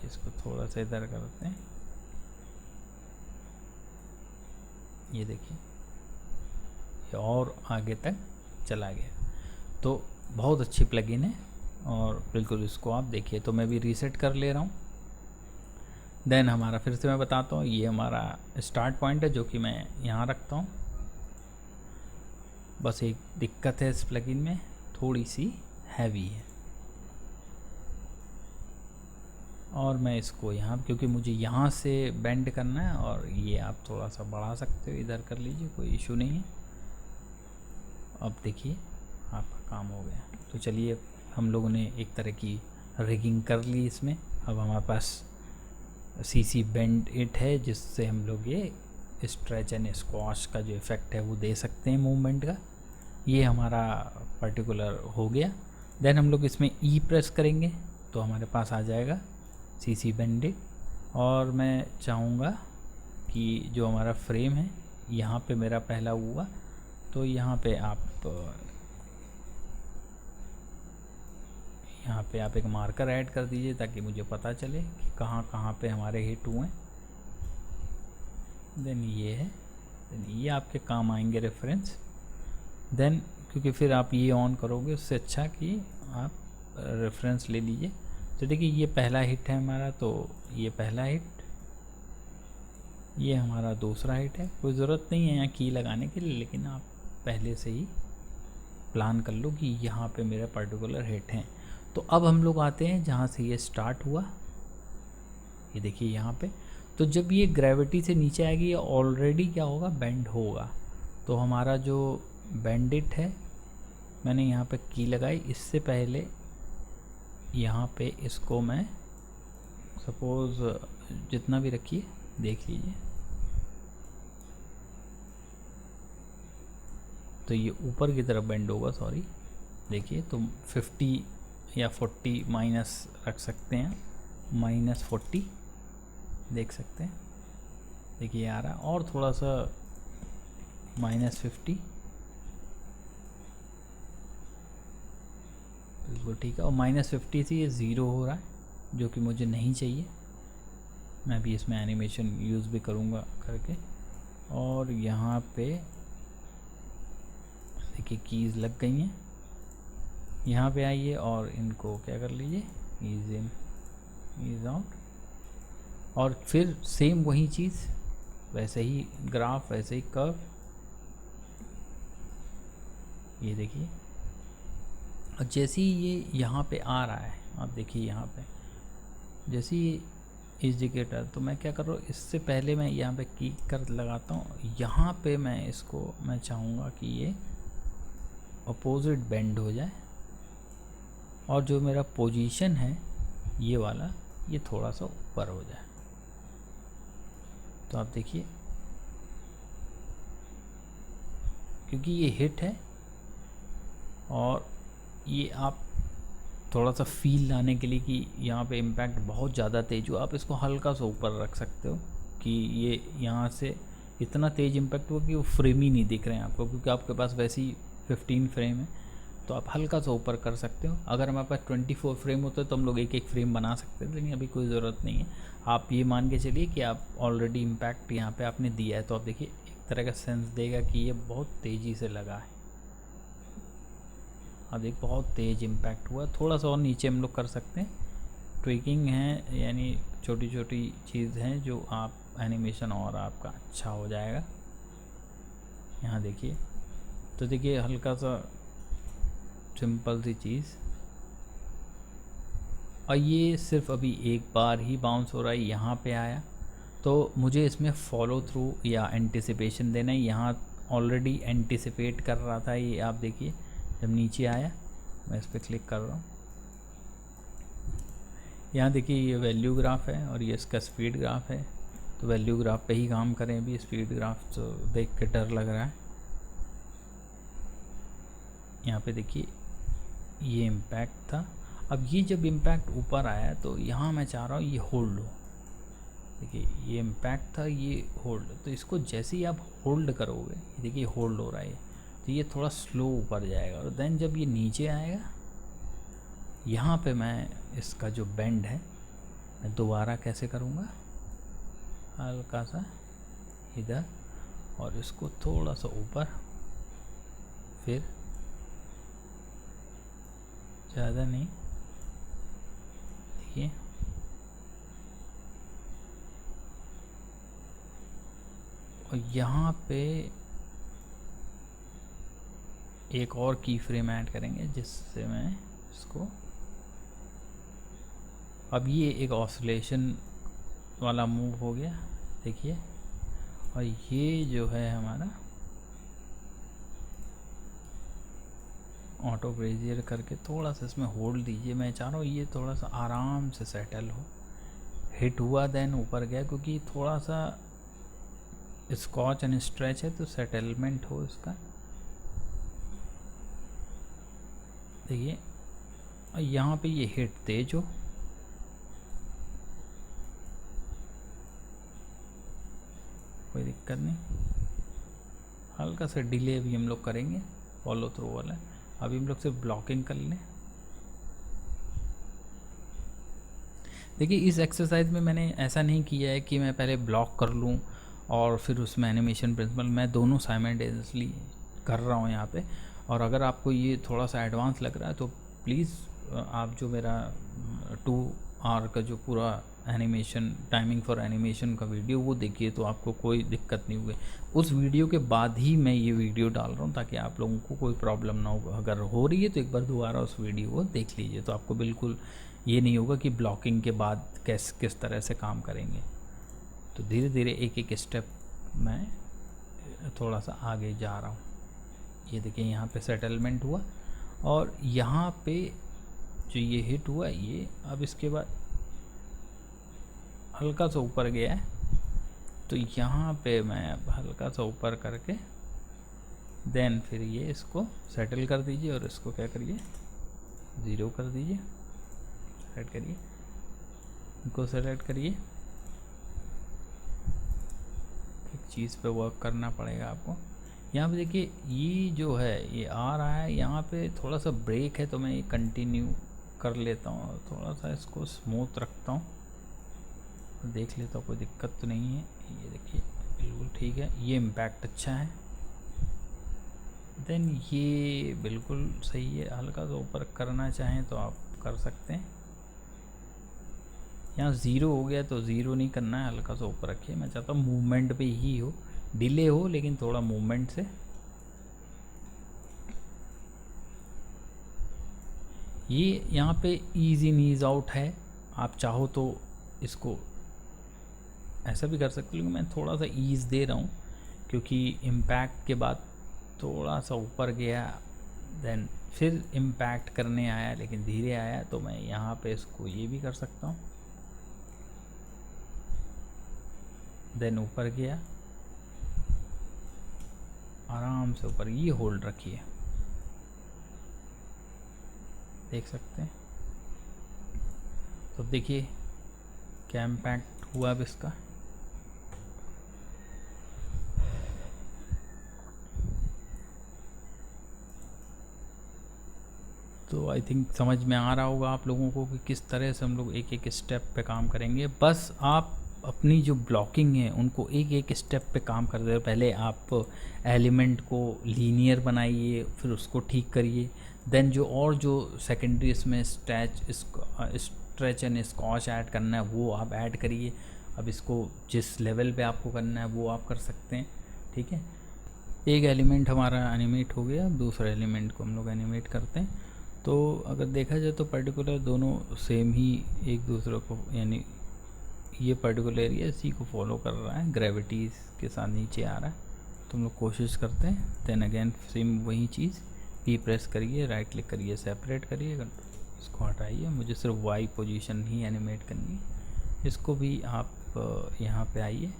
A: इसको थोड़ा सा इधर करते हैं, ये देखिए ये और आगे तक चला गया। तो बहुत अच्छी प्लगइन है और बिल्कुल इसको आप देखिए। तो मैं भी रीसेट कर ले रहा हूँ। देन हमारा फिर से मैं बताता हूँ, ये हमारा स्टार्ट पॉइंट है जो कि मैं यहाँ रखता हूँ। बस एक दिक्कत है इस प्लगइन में, थोड़ी सी हैवी है और मैं इसको यहाँ, क्योंकि मुझे यहाँ से बेंड करना है, और ये आप थोड़ा सा बढ़ा सकते हो, इधर कर लीजिए, कोई इशू नहीं है। अब देखिए आपका काम हो गया। तो चलिए हम लोगों ने एक तरह की रिगिंग कर ली इसमें। अब हमारे पास सीसी बेंड इट है जिससे हम लोग ये स्ट्रेच एंड स्क्वाश का जो इफ़ेक्ट है वो दे सकते हैं मूवमेंट का। ये हमारा पर्टिकुलर हो गया। देन हम लोग इसमें ई प्रेस करेंगे तो हमारे पास आ जाएगा सीसी बेंड इट। और मैं चाहूँगा कि जो हमारा फ्रेम है यहाँ पे मेरा पहला हुआ, तो यहाँ पे आप एक मार्कर ऐड कर दीजिए ताकि मुझे पता चले कि कहाँ कहाँ पे हमारे हिट हुए हैं। देन ये है, देन ये आपके काम आएंगे रेफरेंस। देन क्योंकि फिर आप ये ऑन करोगे, उससे अच्छा कि आप रेफरेंस ले लीजिए। तो देखिए ये पहला हिट है हमारा, तो ये पहला हिट, ये हमारा दूसरा हिट है। कोई ज़रूरत नहीं है यहाँ की लगाने के लिए, लेकिन आप पहले से ही प्लान कर लो कि यहाँ पे मेरा पर्टिकुलर हिट हैं। तो अब हम लोग आते हैं जहाँ से ये स्टार्ट हुआ, ये देखिए यहाँ पे। तो जब ये ग्रेविटी से नीचे आएगी ये ऑलरेडी क्या होगा, बेंड होगा। तो हमारा जो बेंडिट है, मैंने यहाँ पे की लगाई, इससे पहले यहाँ पे इसको मैं सपोज़ जितना भी रखिए, देख लीजिए, तो ये ऊपर की तरफ बेंड होगा, सॉरी देखिए। तो 50 या 40 माइनस रख सकते हैं, -40 देख सकते हैं, देखिए आ रहा है। और थोड़ा सा -50, बिल्कुल ठीक है। और -50 से ये 0 हो रहा है, जो कि मुझे नहीं चाहिए। मैं भी इसमें एनिमेशन यूज़ भी करूँगा करके। और यहाँ पे देखिए कीज़ लग गई हैं, यहाँ पे आइए और इनको क्या कर लीजिए, ईज इन ईज आउट। और फिर सेम वही चीज़, वैसे ही ग्राफ, वैसे ही कर्व, ये देखिए। और जैसे ही ये यहाँ पे आ रहा है, आप देखिए यहाँ पे जैसे ही इंडिकेटर, तो मैं क्या कर रहा हूँ, इससे पहले मैं यहाँ पे की कर लगाता हूँ। यहाँ पे मैं चाहूँगा कि ये अपोजिट बेंड हो जाए, और जो मेरा पोजीशन है ये वाला, ये थोड़ा सा ऊपर हो जाए। तो आप देखिए, क्योंकि ये हिट है और ये आप थोड़ा सा फील लाने के लिए कि यहाँ पे इम्पैक्ट बहुत ज़्यादा तेज हो, आप इसको हल्का सा ऊपर रख सकते हो कि ये यहाँ से इतना तेज इम्पैक्ट हो कि वो फ्रेम ही नहीं दिख रहे हैं आपको, क्योंकि आपके पास वैसे ही 15 फ्रेम है। तो आप हल्का सा ऊपर कर सकते हो। अगर हमारे पास 24 फ्रेम होता है तो हम लोग एक एक फ्रेम बना सकते हैं, लेकिन अभी कोई ज़रूरत नहीं है। आप ये मान के चलिए कि आप ऑलरेडी इम्पैक्ट यहाँ पे आपने दिया है, तो आप देखिए एक तरह का सेंस देगा कि ये बहुत तेज़ी से लगा है। अब एक बहुत तेज़ इम्पैक्ट हुआ। थोड़ा सा और नीचे हम लोग कर सकते हैं, ट्विकिंग है, यानी छोटी छोटी चीज़ हैं जो आप एनिमेशन और आपका अच्छा हो जाएगा। यहाँ देखिए, तो देखिए हल्का सा सिंपल सी चीज़, और ये सिर्फ अभी एक बार ही बाउंस हो रहा है, यहाँ पे आया। तो मुझे इसमें फॉलो थ्रू या एंटिसिपेशन देना है। यहाँ ऑलरेडी एंटिसिपेट कर रहा था ये, आप देखिए जब नीचे आया, मैं इस पर क्लिक कर रहा हूँ, यहाँ देखिए ये वैल्यू ग्राफ है और ये इसका स्पीड ग्राफ है। तो वैल्यू ग्राफ पे ही काम करें, अभी स्पीड ग्राफ तो देख के डर लग रहा है। यहाँ पे देखिए ये इम्पैक्ट था। अब ये जब इम्पैक्ट ऊपर आया तो यहाँ मैं चाह रहा हूँ ये होल्ड हो। देखिए ये इम्पैक्ट था, ये होल्ड, तो इसको जैसे ही आप होल्ड करोगे, देखिए होल्ड हो रहा है, तो ये थोड़ा स्लो ऊपर जाएगा। और देन जब ये नीचे आएगा, यहाँ पे मैं इसका जो बेंड है मैं दोबारा कैसे करूँगा, हल्का सा इधर और इसको थोड़ा सा ऊपर, फिर ज़्यादा नहीं, देखिए और यहाँ पे एक और की फ्रेम ऐड करेंगे जिससे मैं इसको, अब ये एक ऑसिलेशन वाला मूव हो गया देखिए, और ये जो है हमारा ऑटो ब्रेजियर करके थोड़ा सा इसमें होल्ड दीजिए। मैं चाह रहा हूँ ये थोड़ा सा आराम से सेटल हो, हिट हुआ देन ऊपर गया, क्योंकि थोड़ा सा स्कॉच एंड स्ट्रेच है तो सेटलमेंट हो इसका। देखिए यहाँ पे ये हिट तेज हो, कोई दिक्कत नहीं, हल्का सा डिले भी हम लोग करेंगे, फॉलो थ्रू वाला। अभी हम लोग सिर्फ ब्लॉकिंग कर लें। देखिए इस एक्सरसाइज में मैंने ऐसा नहीं किया है कि मैं पहले ब्लॉक कर लूँ और फिर उसमें एनिमेशन प्रिंसिपल, मैं दोनों साइमल्टेनियसली कर रहा हूँ यहाँ पे। और अगर आपको ये थोड़ा सा एडवांस लग रहा है तो प्लीज़ आप जो मेरा 2 आवर का जो पूरा एनिमेशन टाइमिंग फॉर एनिमेशन का वीडियो वो देखिए, तो आपको कोई दिक्कत नहीं हुई। उस वीडियो के बाद ही मैं ये वीडियो डाल रहा हूँ ताकि आप लोगों को कोई प्रॉब्लम ना हो। अगर हो रही है तो एक बार दोबारा उस वीडियो को देख लीजिए, तो आपको बिल्कुल ये नहीं होगा कि ब्लॉकिंग के बाद किस तरह से काम करेंगे। तो धीरे धीरे एक एक स्टेप मैं थोड़ा सा आगे जा रहा हूँ। ये देखिए यहाँ पे सेटलमेंट हुआ और यहाँ पे जो ये हिट हुआ ये, अब इसके बाद हल्का सा ऊपर गया है, तो यहाँ पे मैं अब हल्का सा ऊपर करके देन फिर ये इसको सेटल कर दीजिए और इसको क्या करिए 0 कर दीजिए, सेट करिए, इनको सेलेक्ट करिए। एक चीज़ पे वर्क करना पड़ेगा आपको। यहाँ पे देखिए ये जो है ये आ रहा है, यहाँ पे थोड़ा सा ब्रेक है तो मैं ये कंटिन्यू कर लेता हूँ, थोड़ा सा इसको स्मूथ रखता हूँ, देख लेता हूँ कोई दिक्कत तो नहीं है। ये देखिए बिल्कुल ठीक है, ये इम्पैक्ट अच्छा है, देन ये बिल्कुल सही है। हल्का सा ऊपर करना चाहें तो आप कर सकते हैं। यहाँ 0 हो गया तो 0 नहीं करना है, हल्का सा ऊपर रखिए। मैं चाहता हूँ मूवमेंट पे ही हो, डिले हो लेकिन थोड़ा मूवमेंट से। ये यहाँ पे ईज इन ईज आउट है, आप चाहो तो इसको ऐसा भी कर सकते हो, लेकिन मैं थोड़ा सा ईज दे रहा हूँ क्योंकि इम्पैक्ट के बाद थोड़ा सा ऊपर गया, देन फिर इम्पैक्ट करने आया लेकिन धीरे आया, तो मैं यहाँ पे इसको ये भी कर सकता हूँ, देन ऊपर गया आराम से ऊपर, ये होल्ड रखिए, देख सकते हैं। तो देखिए क्या इम्पैक्ट हुआ अब इसका। तो आई थिंक समझ में आ रहा होगा आप लोगों को कि किस तरह से हम लोग एक एक स्टेप पे काम करेंगे। बस आप अपनी जो ब्लॉकिंग है उनको एक एक स्टेप पे काम कर दे। पहले आप एलिमेंट को लीनियर बनाइए, फिर उसको ठीक करिए, देन जो सेकेंडरी इसमें स्ट्रेच एंड स्कॉच ऐड करना है वो आप ऐड करिए। अब इसको जिस लेवल पे आपको करना है वो आप कर सकते हैं, ठीक है। एक एलिमेंट हमारा एनिमेट हो गया, अब दूसरा एलिमेंट को हम लोग एनिमेट करते हैं। तो अगर देखा जाए तो पर्टिकुलर दोनों सेम ही एक दूसरे को, यानी ये पर्टिकुलर एरिया इसी को फॉलो कर रहा है, ग्रेविटी के साथ नीचे आ रहा है। तो हम लोग कोशिश करते हैं, देन अगेन सेम वही चीज़, पी प्रेस करिए, राइट क्लिक करिए, सेपरेट करिए, इसको हटाइए। मुझे सिर्फ वाई पोजीशन ही एनिमेट करनी है। इसको भी आप यहाँ पे आइए,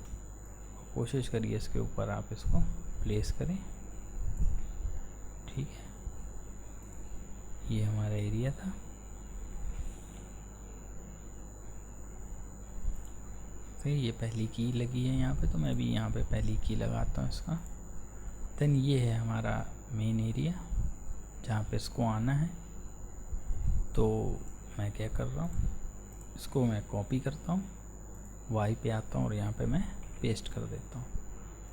A: कोशिश करिए इसके ऊपर आप इसको प्लेस करें, ठीक है। ये हमारा एरिया था, तो ये पहली की लगी है यहाँ पे, तो मैं भी यहाँ पे पहली की लगाता हूँ इसका। देन ये है हमारा मेन एरिया जहाँ पे इसको आना है। तो मैं क्या कर रहा हूँ, इसको मैं कॉपी करता हूँ, वाई पे आता हूँ और यहाँ पे मैं पेस्ट कर देता हूँ।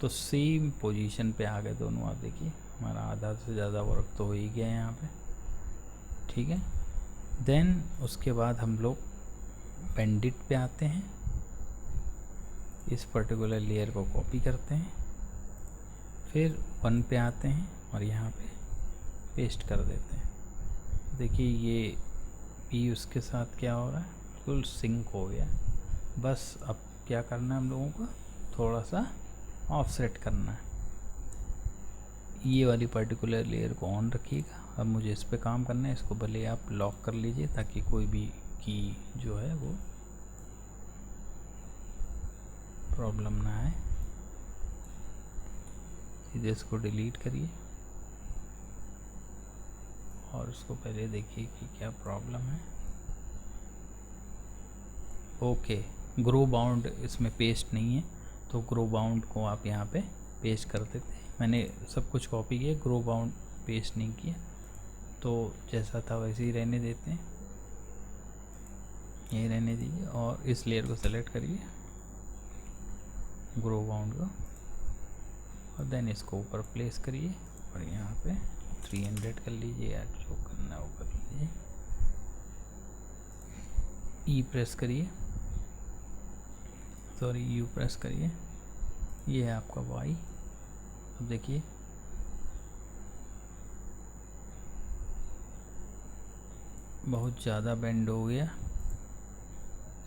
A: तो सेम पोजीशन पे आ गए दोनों। आप देखिए हमारा आधा से ज़्यादा वर्क तो हो ही गया है यहाँ पे, ठीक है। देन उसके बाद हम लोग पेंडिट पे आते हैं, इस पर्टिकुलर लेयर को कॉपी करते हैं, फिर 1 पे आते हैं और यहाँ पे पेस्ट कर देते हैं। देखिए ये पी उसके साथ क्या हो रहा है, बिल्कुल सिंक हो गया। बस अब क्या करना है हम लोगों को, थोड़ा सा ऑफसेट करना है। ये वाली पर्टिकुलर लेयर को ऑन रखिएगा। अब मुझे इस पे काम करना है, इसको भले आप लॉक कर लीजिए ताकि कोई भी की जो है वो प्रॉब्लम ना आए। सीधे इसको डिलीट करिए और उसको पहले देखिए कि क्या प्रॉब्लम है। ओके, ग्रो बाउंड इसमें पेस्ट नहीं है, तो ग्रो बाउंड को आप यहाँ पे पेस्ट कर देते हैं। मैंने सब कुछ कॉपी किया, ग्रो बाउंड पेस्ट नहीं किया, तो जैसा था वैसे ही रहने देते हैं, यही रहने दीजिए। और इस लेयर को सेलेक्ट करिए, ग्रो बाउंड को, और देन इसको ऊपर प्लेस करिए और यहाँ पे 300 कर लीजिए, या जो करना है वो कर लीजिए। ई प्रेस करिए, सॉरी यू प्रेस करिए, ये है आपका वाई। अब देखिए बहुत ज़्यादा बेंड हो गया,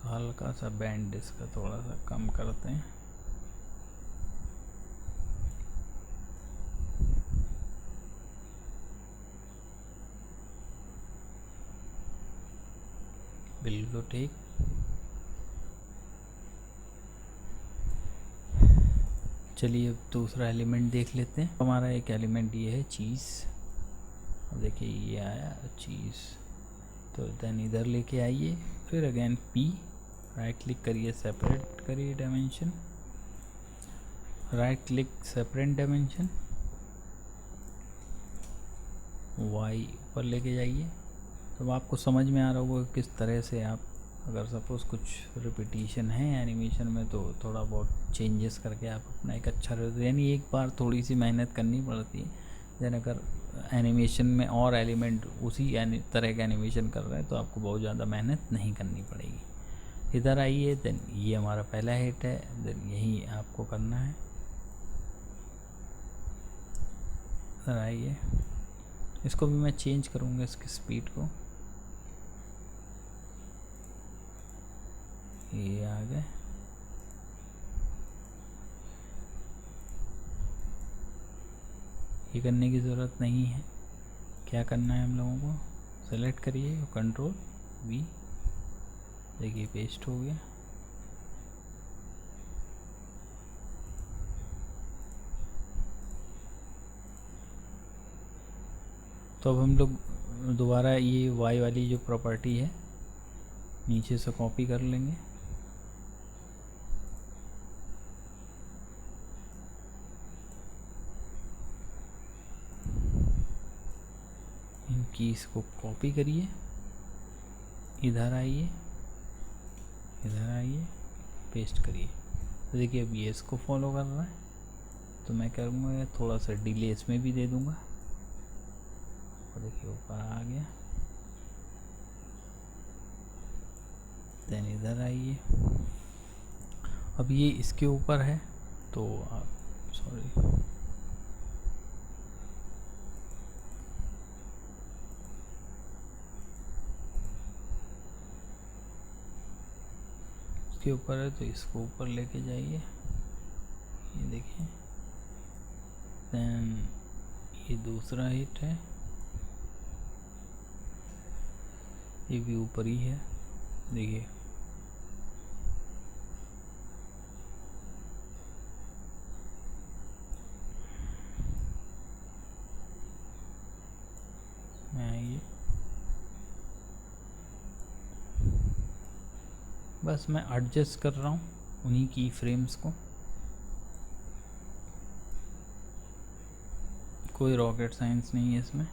A: तो हल्का सा बेंड इसका थोड़ा सा कम करते हैं। बिल्कुल ठीक। चलिए अब दूसरा एलिमेंट देख लेते हैं। हमारा एक एलिमेंट ये है चीज़। अब देखिए ये आया चीज़, तो देन इधर लेके आइए, फिर अगेन पी, राइट क्लिक करिए, सेपरेट करिए dimension, right click separate dimension, Y ऊपर लेके जाइए। तो आपको समझ में आ रहा होगा किस तरह से आप, अगर सपोज़ कुछ रिपीटिशन है एनिमेशन में, तो थोड़ा बहुत चेंजेस करके आप अपना एक अच्छा, यानी एक बार थोड़ी सी मेहनत करनी पड़ती है। जैसे अगर एनिमेशन में और एलिमेंट उसी तरह का एनिमेशन कर रहे हैं तो आपको बहुत ज़्यादा मेहनत नहीं करनी पड़ेगी। इधर आइए, देन ये हमारा पहला हिट है, देन यही आपको करना है। इधर आइए, इसको भी मैं चेंज करूँगा, इसकी स्पीड को, ये आ गए। ये करने की ज़रूरत नहीं है। क्या करना है हम लोगों को, सेलेक्ट करिए, कंट्रोल वी, देखिए पेस्ट हो गया। तो अब हम लोग दोबारा ये वाई वाली जो प्रॉपर्टी है नीचे से कॉपी कर लेंगे, इन कीज़ को कॉपी करिए, इधर आइए, इधर आइए, पेस्ट करिए। तो देखिए अब ये इसको फॉलो कर रहा है, तो मैं करूँगा थोड़ा सा डिले इसमें भी दे दूँगा, और देखिए ऊपर आ गया। देन इधर आइए, अब ये इसके ऊपर है, तो आप सॉरी इसके ऊपर है, तो इसको ऊपर लेके जाइए, ये देखिए। देन ये दूसरा हिट है, ये भी ऊपर ही है, देखिए। आइए, बस मैं एडजस्ट कर रहा हूँ उन्हीं की फ्रेम्स को, कोई रॉकेट साइंस नहीं है इसमें।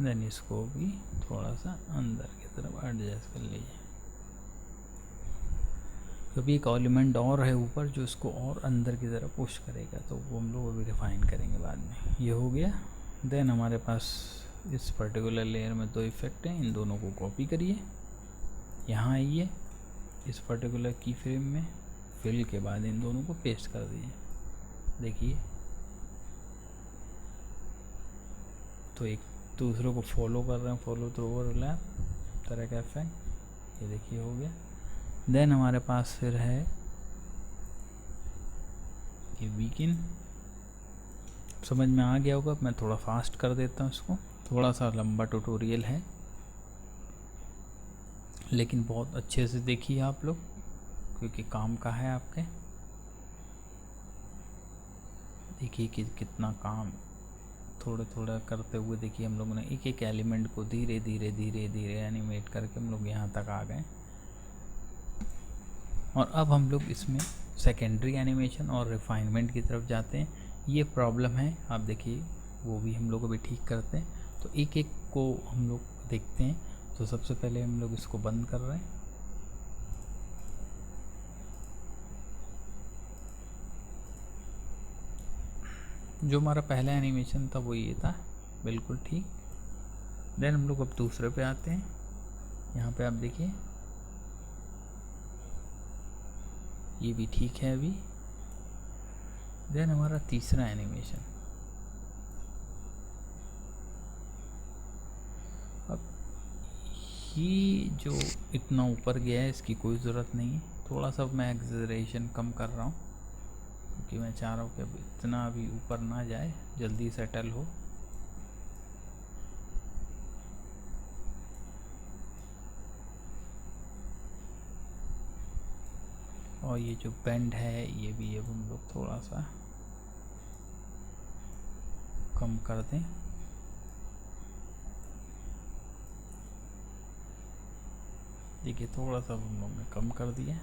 A: देन इसको भी थोड़ा सा अंदर की तरफ एडजस्ट कर लीजिए। कभी एक एलिमेंट और है ऊपर जो इसको और अंदर की तरफ पुश करेगा, तो वो हम लोग अभी रिफाइन करेंगे बाद में। ये हो गया। देन हमारे पास इस पर्टिकुलर लेयर में दो इफेक्ट हैं, इन दोनों को कॉपी करिए, यहाँ आइए इस पर्टिकुलर की फ्रेम में, फिल के बाद इन दोनों को पेस्ट कर दीजिए। देखिए तो एक दूसरे को फॉलो कर रहे हैं, फॉलो थ्रू ओवरलैप तरह का इफेक्ट, ये देखिए हो गया। देन हमारे पास फिर है ये वीकिन, समझ में आ गया होगा। मैं थोड़ा फास्ट कर देता हूँ इसको, थोड़ा सा लंबा ट्यूटोरियल है लेकिन बहुत अच्छे से देखिए आप लोग, क्योंकि काम का है आपके। देखिए कि कितना काम थोड़ा थोड़ा करते हुए, देखिए हम लोगों ने एक एक एलिमेंट को धीरे धीरे धीरे धीरे एनिमेट करके हम लोग यहाँ तक आ गए। और अब हम लोग इसमें सेकेंडरी एनिमेशन और रिफाइनमेंट की तरफ जाते हैं। ये प्रॉब्लम है, आप देखिए वो भी हम लोग अभी ठीक करते हैं। तो एक एक को हम लोग देखते हैं। तो सबसे पहले हम लोग इसको बंद कर रहे हैं। जो हमारा पहला एनिमेशन था वो ये था, बिल्कुल ठीक। देन हम लोग अब दूसरे पे आते हैं। यहाँ पे आप देखिए ये भी ठीक है अभी। देन हमारा तीसरा एनिमेशन, अब ये जो इतना ऊपर गया है इसकी कोई ज़रूरत नहीं है। थोड़ा सा मैं एक्सेलरेशन कम कर रहा हूँ क्योंकि मैं चाह रहा हूँ कि अब इतना अभी ऊपर ना जाए, जल्दी सेटल हो। और ये जो बेंड है ये भी अब हम लोग थोड़ा सा कम कर दें। देखिए थोड़ा सा हम लोग ने कम कर दिया।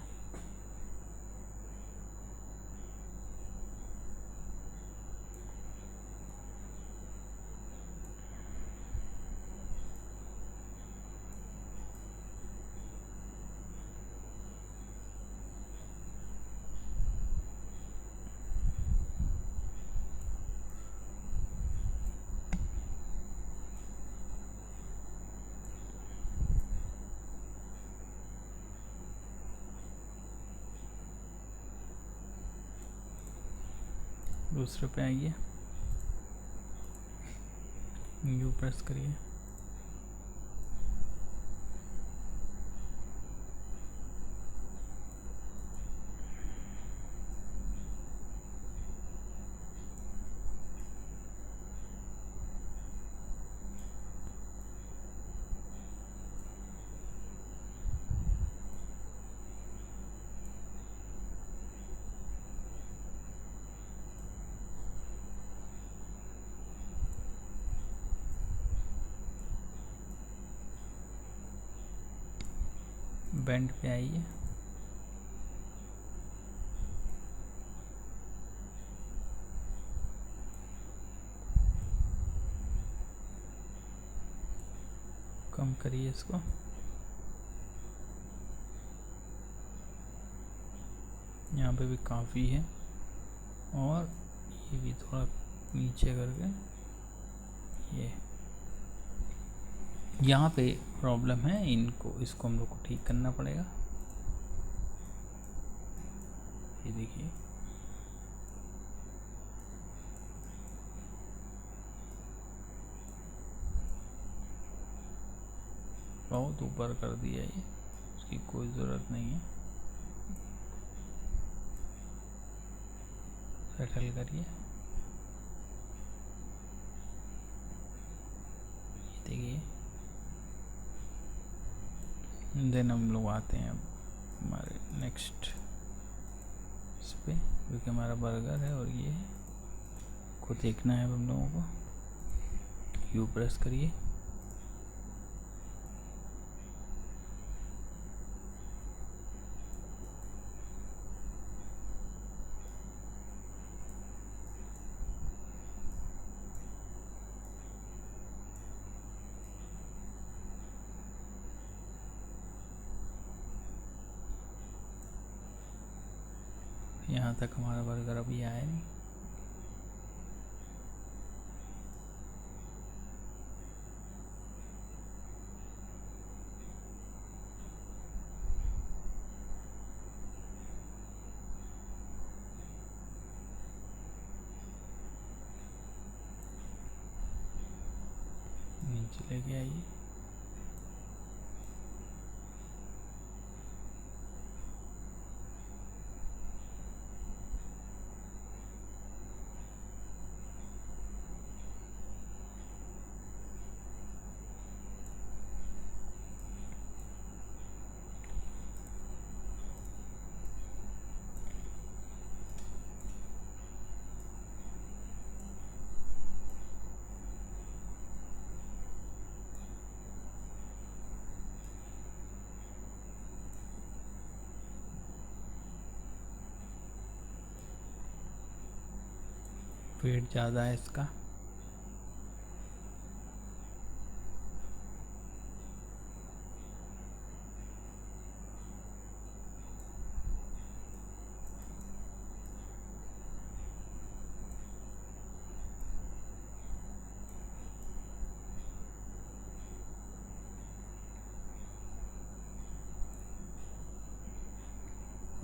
A: दूसरे पे आइए, यू प्रेस करिए। बेंड पे आइए, कम करिए इसको। यहाँ पे भी काफ़ी है, और ये भी थोड़ा नीचे करके, ये यहाँ पे प्रॉब्लम है, इनको इसको हम लोग को ठीक करना पड़ेगा। ये देखिए बहुत ऊपर कर दिया, ये उसकी कोई ज़रूरत नहीं है। सेटल करिए। ये देखिए। देन हम लोग आते हैं अब हमारे नेक्स्ट इस पे, क्योंकि हमारा बर्गर है और ये को देखना है हम लोगों को। यू प्रेस करिए। यहाँ तक हमारा बर्गर अभी आया नहीं। नीचे लेके आइए। वेट ज़्यादा है इसका।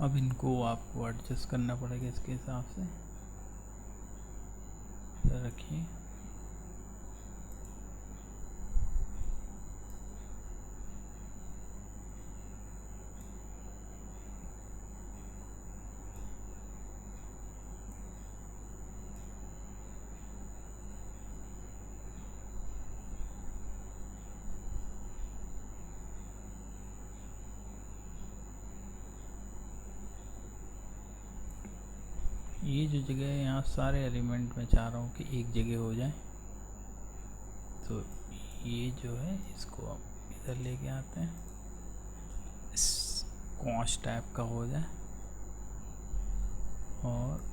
A: अब इनको आपको एडजस्ट करना पड़ेगा इसके हिसाब से। रखिए। ये जो जगह है यहाँ सारे एलिमेंट मैं चाह रहा हूँ कि एक जगह हो जाए। तो ये जो है इसको आप इधर लेके आते हैं, स्क्वॉश टाइप का हो जाए। और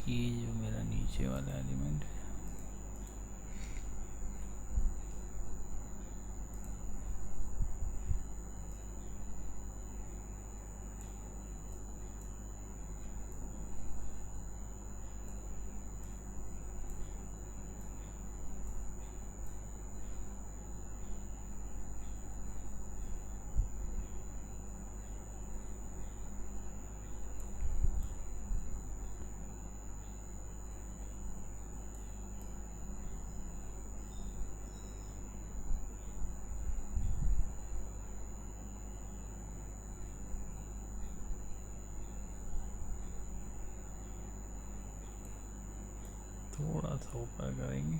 A: ये जो मेरा नीचे वाला एलिमेंट है थोड़ा सा ऊपर करेंगे।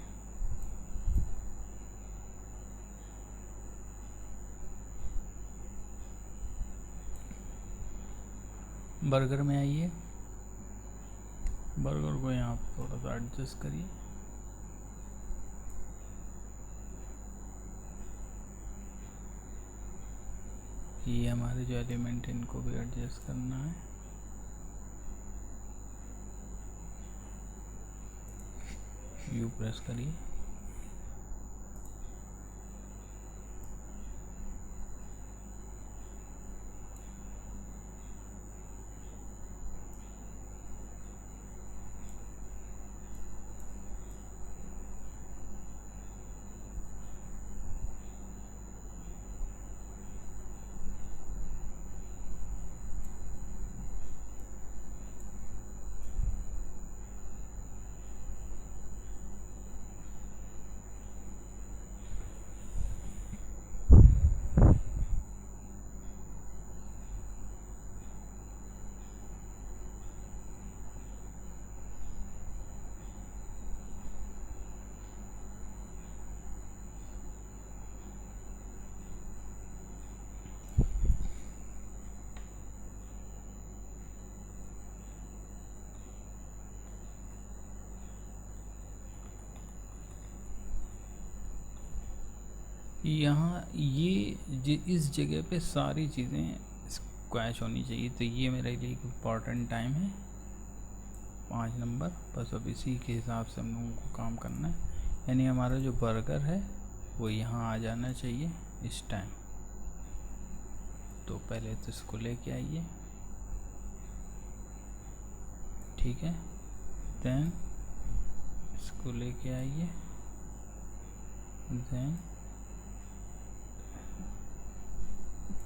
A: बर्गर में आइए, बर्गर को यहाँ थोड़ा सा एडजस्ट करिए। ये हमारे जो एलिमेंट है इनको भी एडजस्ट करना है। यू प्रेस करिए। यहाँ ये इस जगह पे सारी चीज़ें स्क्वैश होनी चाहिए। तो ये मेरे लिए एक इम्पॉर्टेंट टाइम है 5 नंबर। बस अब इसी के हिसाब से हम लोगों को काम करना है। यानी हमारा जो बर्गर है वो यहाँ आ जाना चाहिए इस टाइम। तो पहले तो इसको लेके आइए, ठीक है, देन इसको लेके आइए, देन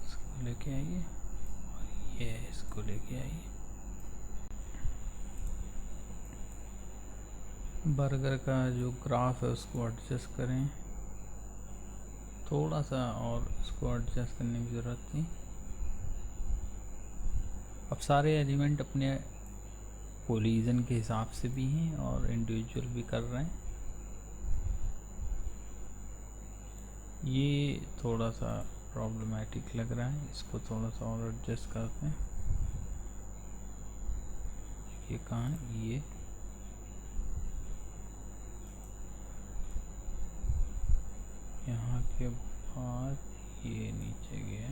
A: इसको लेके आइए और ये इसको लेके आइए। बर्गर का जो ग्राफ है उसको एडजस्ट करें थोड़ा सा, और इसको एडजस्ट करने की ज़रूरत थी। अब सारे एलिमेंट अपने कोलिजन के हिसाब से भी हैं और इंडिविजुअल भी कर रहे हैं। ये थोड़ा सा प्रॉब्लमेटिक लग रहा है, इसको थोड़ा सा और एडजस्ट करते हैं। ये कहाँ है, ये यहाँ के बाद ये नीचे गया,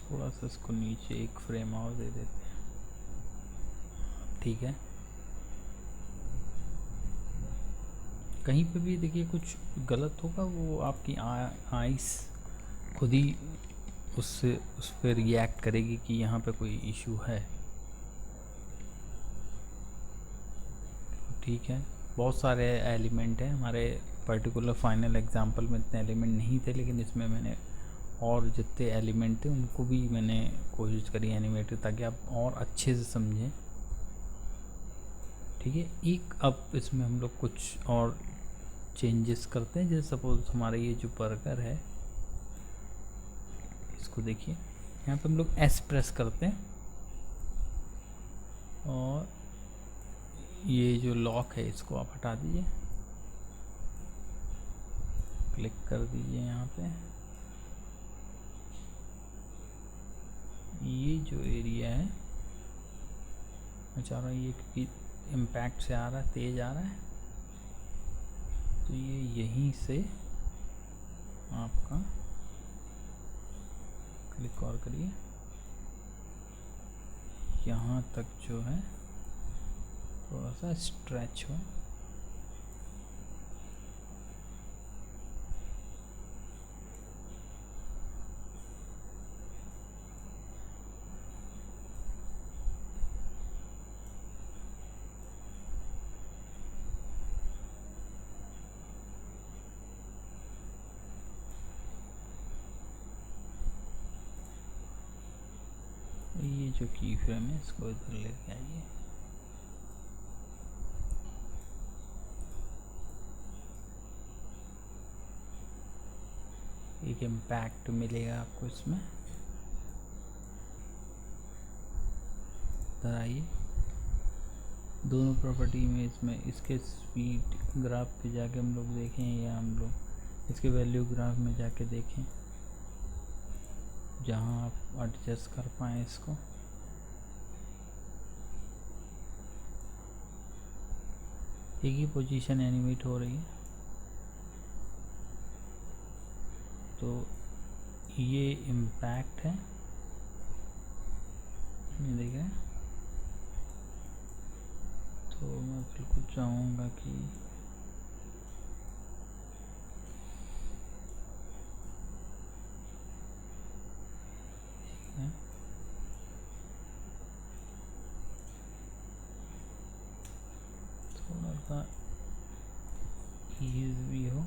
A: थोड़ा सा इसको नीचे एक फ्रेम और दे देते हैं, ठीक है। कहीं पे भी देखिए कुछ गलत होगा, वो आपकी आइस खुद ही उससे उस पर रिएक्ट करेगी कि यहाँ पे कोई इशू है, ठीक है। बहुत सारे एलिमेंट हैं हमारे पर्टिकुलर फाइनल एग्जांपल में, इतने एलिमेंट नहीं थे, लेकिन इसमें मैंने और जितने एलिमेंट थे उनको भी मैंने कोशिश करी एनिमेट, ताकि आप और अच्छे से समझें, ठीक है। एक अब इसमें हम लोग कुछ और चेंजेस करते हैं। जैसे सपोज हमारा ये जो बर्गर है, इसको देखिए, यहाँ पे हम लोग एस प्रेस करते हैं और ये जो लॉक है इसको आप हटा दीजिए, क्लिक कर दीजिए यहाँ पे। ये जो एरिया है मैं चाह रहा हूँ ये, क्योंकि इम्पैक्ट से आ रहा है, तेज आ रहा है, तो ये यहीं से आपका क्लिक और करिए, यहाँ तक जो है थोड़ा सा स्ट्रेच हो, ये जो की फ्रेम है इसको इधर लेके आइए, एक इम्पैक्ट मिलेगा आपको इसमें। इधर आइए, दोनों प्रॉपर्टी में इसमें इसके स्पीड ग्राफ पे जाके हम लोग देखें, या हम लोग इसके वैल्यू ग्राफ में जाके देखें, जहाँ आप एडजस्ट कर पाएँ इसको। एक ही पोजीशन एनिमेट हो रही है, तो ये इम्पैक्ट है, ये देख रहे हैं। तो मैं बिल्कुल चाहूँगा कि थोड़ा सा ईज भी हो,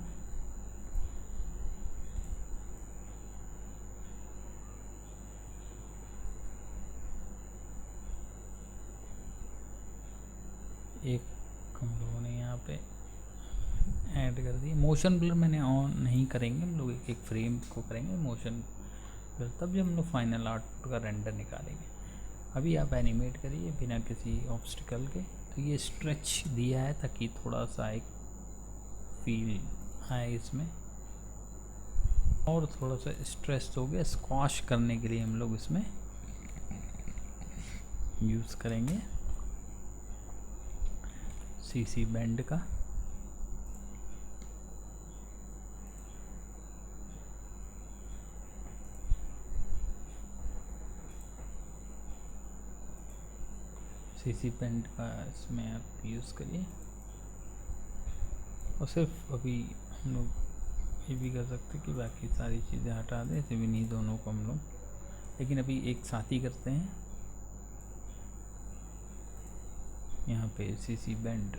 A: एक हम लोगों ने यहाँ पे ऐड कर दी। मोशन ब्लर मैंने ऑन नहीं करेंगे, हम लोग एक एक फ्रेम को करेंगे मोशन ब्लर, तब जब हम लोग फाइनल आर्ट का रेंडर निकालेंगे। अभी आप एनिमेट करिए बिना किसी ऑब्स्टिकल के। तो ये स्ट्रेच दिया है ताकि थोड़ा सा एक फील आए इसमें, और थोड़ा सा स्ट्रेस हो गया, स्क्वाश करने के लिए हम लोग इसमें यूज़ करेंगे सीसी बेंड का। सीसी बेंड का इसमें आप यूज़ करिए। और सिर्फ अभी हम लोग ये भी कर सकते हैं कि बाकी सारी चीज़ें हटा दें, सिर्फ इन्हीं दोनों को हम लोग, लेकिन अभी एक साथ ही करते हैं। यहाँ पे सीसी बेंड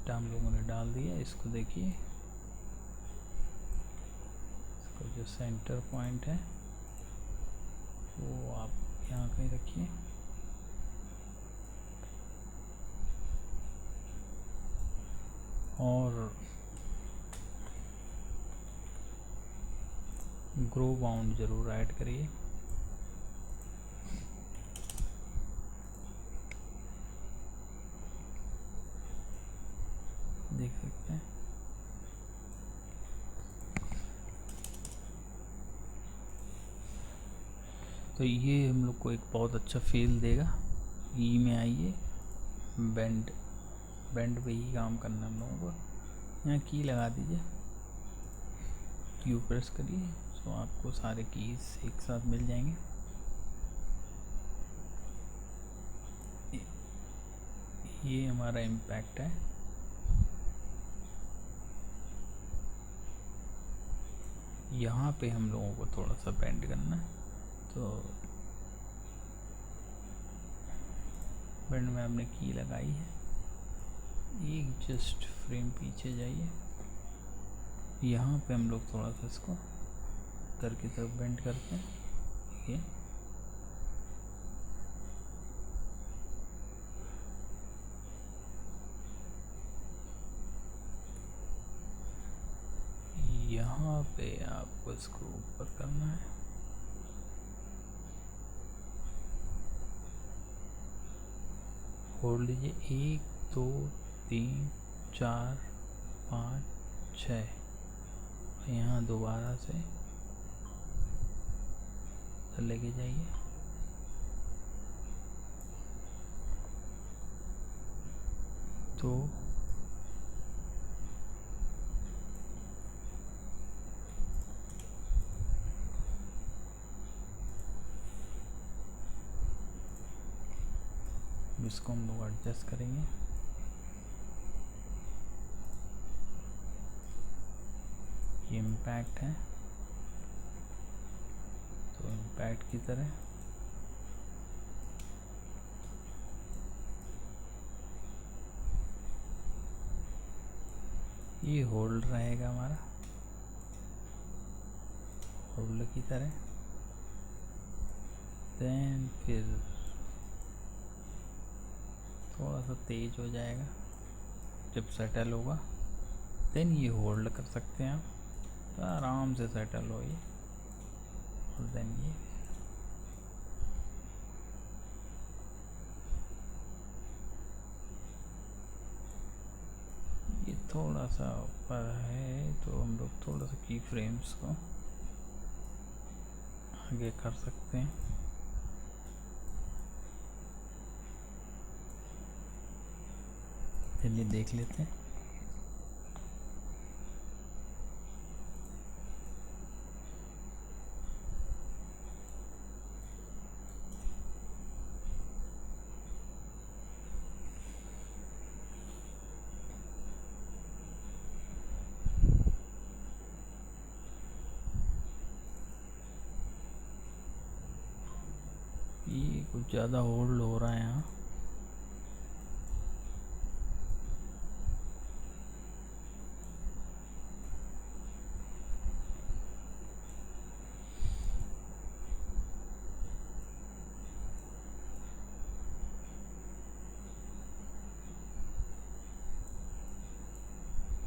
A: हम लोगों ने डाल दिया। इसको देखिए, इसको जो सेंटर पॉइंट है वो आप यहाँ कहीं रखिए। और ग्रो बाउंड ज़रूर ऐड करिए। देख सकते हैं तो ये हम लोग को एक बहुत अच्छा फील देगा। ई में आइए, बेंड पे ही काम करना हम लोगों को। यहाँ की लगा दीजिए, क्यू प्रेस करिए, तो आपको सारे कीज एक साथ मिल जाएंगे। ये हमारा इम्पैक्ट है। यहाँ पे हम लोगों को थोड़ा सा बेंड करना है, तो बेंड में आपने की लगाई है। एक जस्ट फ्रेम पीछे जाइए, यहाँ पे हम लोग थोड़ा सा इसको उधर की तरफ बेंड करते हैं। ये यहाँ पे आपको इसको ऊपर करना है। होल्ड लीजिए, 1 2 3 4 5 6। यहाँ दोबारा से लेके जाइए। तो इसको हम लोग एडजस्ट करेंगे। ये इम्पैक्ट है, तो इम्पैक्ट की तरह ये होल्ड रहेगा हमारा, होल्ड की तरह। देन फिर थोड़ा सा तेज हो जाएगा जब सेटल होगा, देन ये होल्ड कर सकते हैं आप, तो आराम से सेटल हो ये। और देन ये थोड़ा सा ऊपर है, तो हम लोग थोड़ा सा की फ्रेम्स को आगे कर सकते हैं। चलिए देख लेते हैं। ये कुछ ज़्यादा होल्ड हो रहा है यहाँ।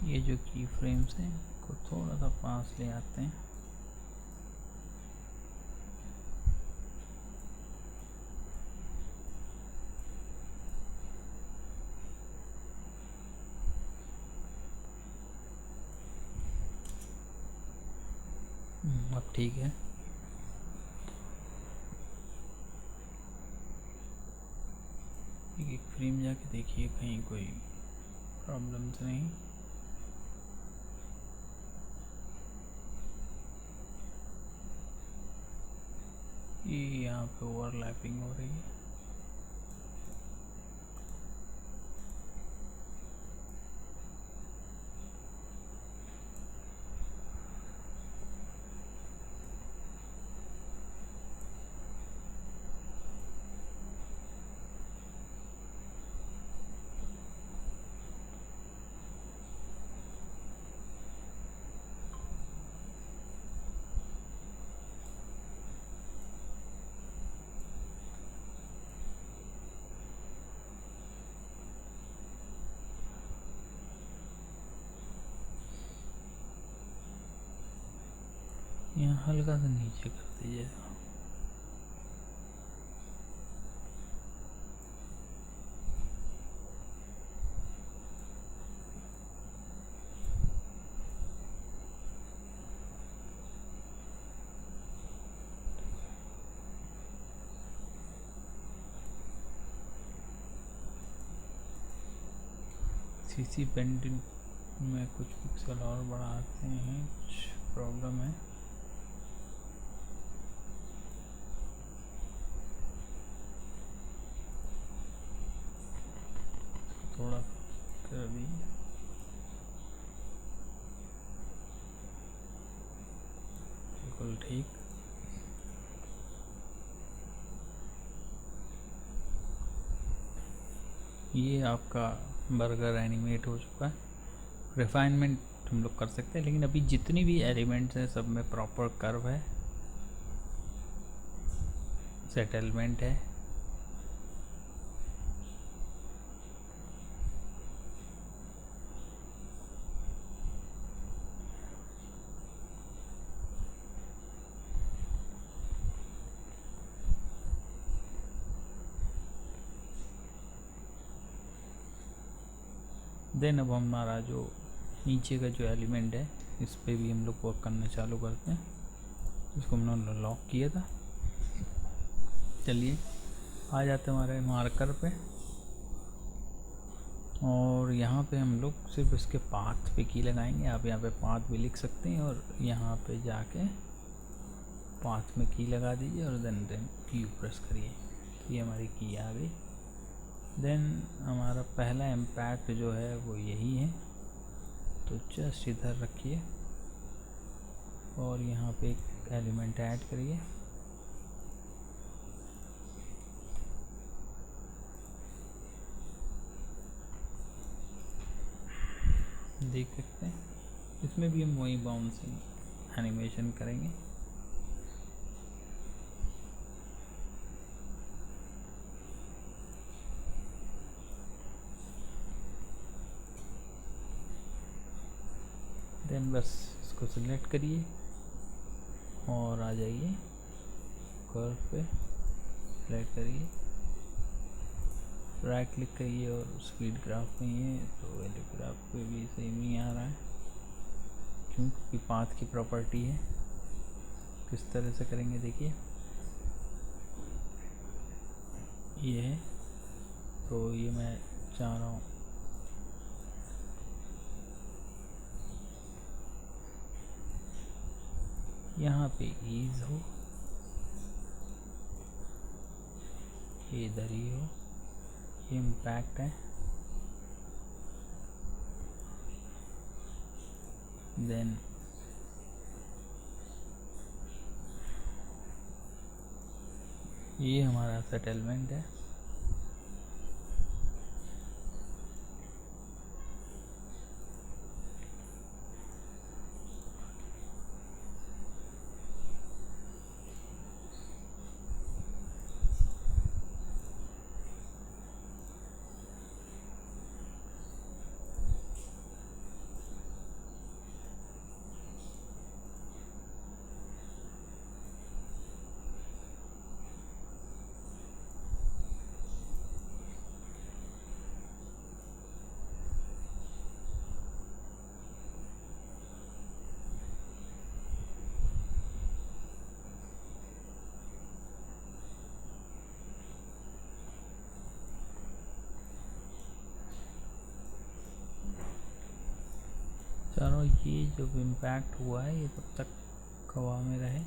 A: ये जो की फ्रेम्स हैं को थोड़ा सा पास ले आते हैं। अब ठीक है। एक फ्रेम जाके देखिए कहीं कोई प्रॉब्लम तो नहीं। ये यहाँ पे ओवरलैपिंग हो रही है। यहाँ हल्का सा नीचे कर दीजिए। सीसी पेंटिंग में कुछ पिक्सल और बढ़ाते हैं, कुछ प्रॉब्लम है। थोड़ा कर दिए, बिल्कुल ठीक। ये आपका बर्गर एनिमेट हो चुका है। रिफाइनमेंट हम लोग कर सकते हैं, लेकिन अभी जितनी भी एलिमेंट्स हैं सब में प्रॉपर कर्व है, सेटलमेंट है। देन अब हमारा जो नीचे का जो एलिमेंट है इस पे भी हम लोग वर्क करना चालू करते हैं। इसको हमने लॉक किया था। चलिए आ जाते हैं हमारे मार्कर पे, और यहाँ पे हम लोग सिर्फ इसके पाथ पे की लगाएंगे। आप यहाँ पे पाथ भी लिख सकते हैं और यहाँ पे जाके पाथ में की लगा दीजिए और देन की प्रेस करिए। ये हमारी की आ गई। देन हमारा पहला इम्पैक्ट जो है वो यही है, तो जस्ट इधर रखिए और यहाँ पे एक एलिमेंट ऐड करिए। देख सकते हैं इसमें भी हम वही बाउंसिंग एनिमेशन करेंगे। देन बस इसको सिलेक्ट करिए और आ जाइए कर्व पे, सिलेक्ट करिए, राइट क्लिक करिए और स्पीड ग्राफ में ही है तो वैल्यू ग्राफ पे भी सेम ही आ रहा है, क्योंकि पाथ की प्रॉपर्टी है। किस तरह से करेंगे देखिए, ये है तो ये मैं चाह रहा हूँ यहाँ पे ईज हो, ये इधर ही हो, ये इम्पैक्ट है। देन ये हमारा सेटलमेंट है। चलो ये जो इम्पैक्ट हुआ है ये तब तक हवा में रहे।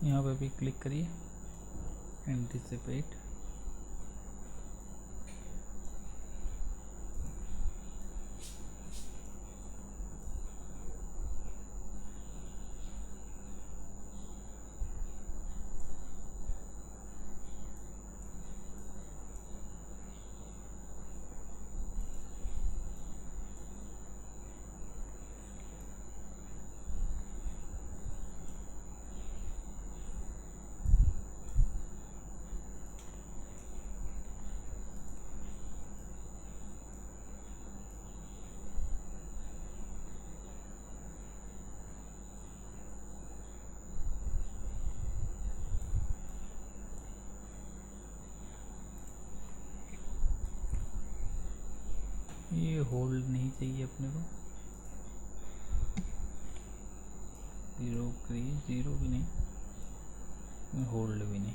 A: यहाँ पे भी क्लिक करिए, एंटिसिपेट। ये होल्ड नहीं चाहिए अपने को, ज़ीरो क्रीज, ज़ीरो भी नहीं, होल्ड भी नहीं।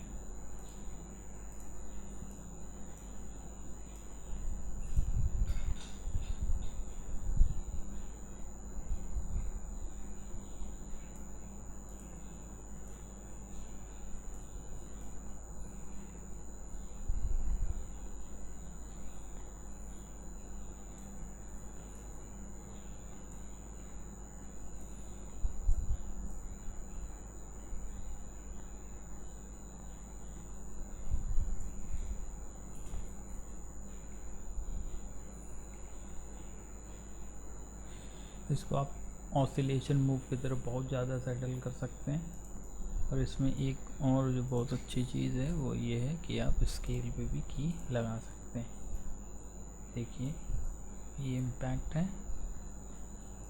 A: इसको आप ऑसिलेशन मूव की तरफ बहुत ज़्यादा सेटल कर सकते हैं। और इसमें एक और जो बहुत अच्छी चीज़ है वो ये है कि आप स्केल पे भी की लगा सकते हैं। देखिए ये इम्पैक्ट है,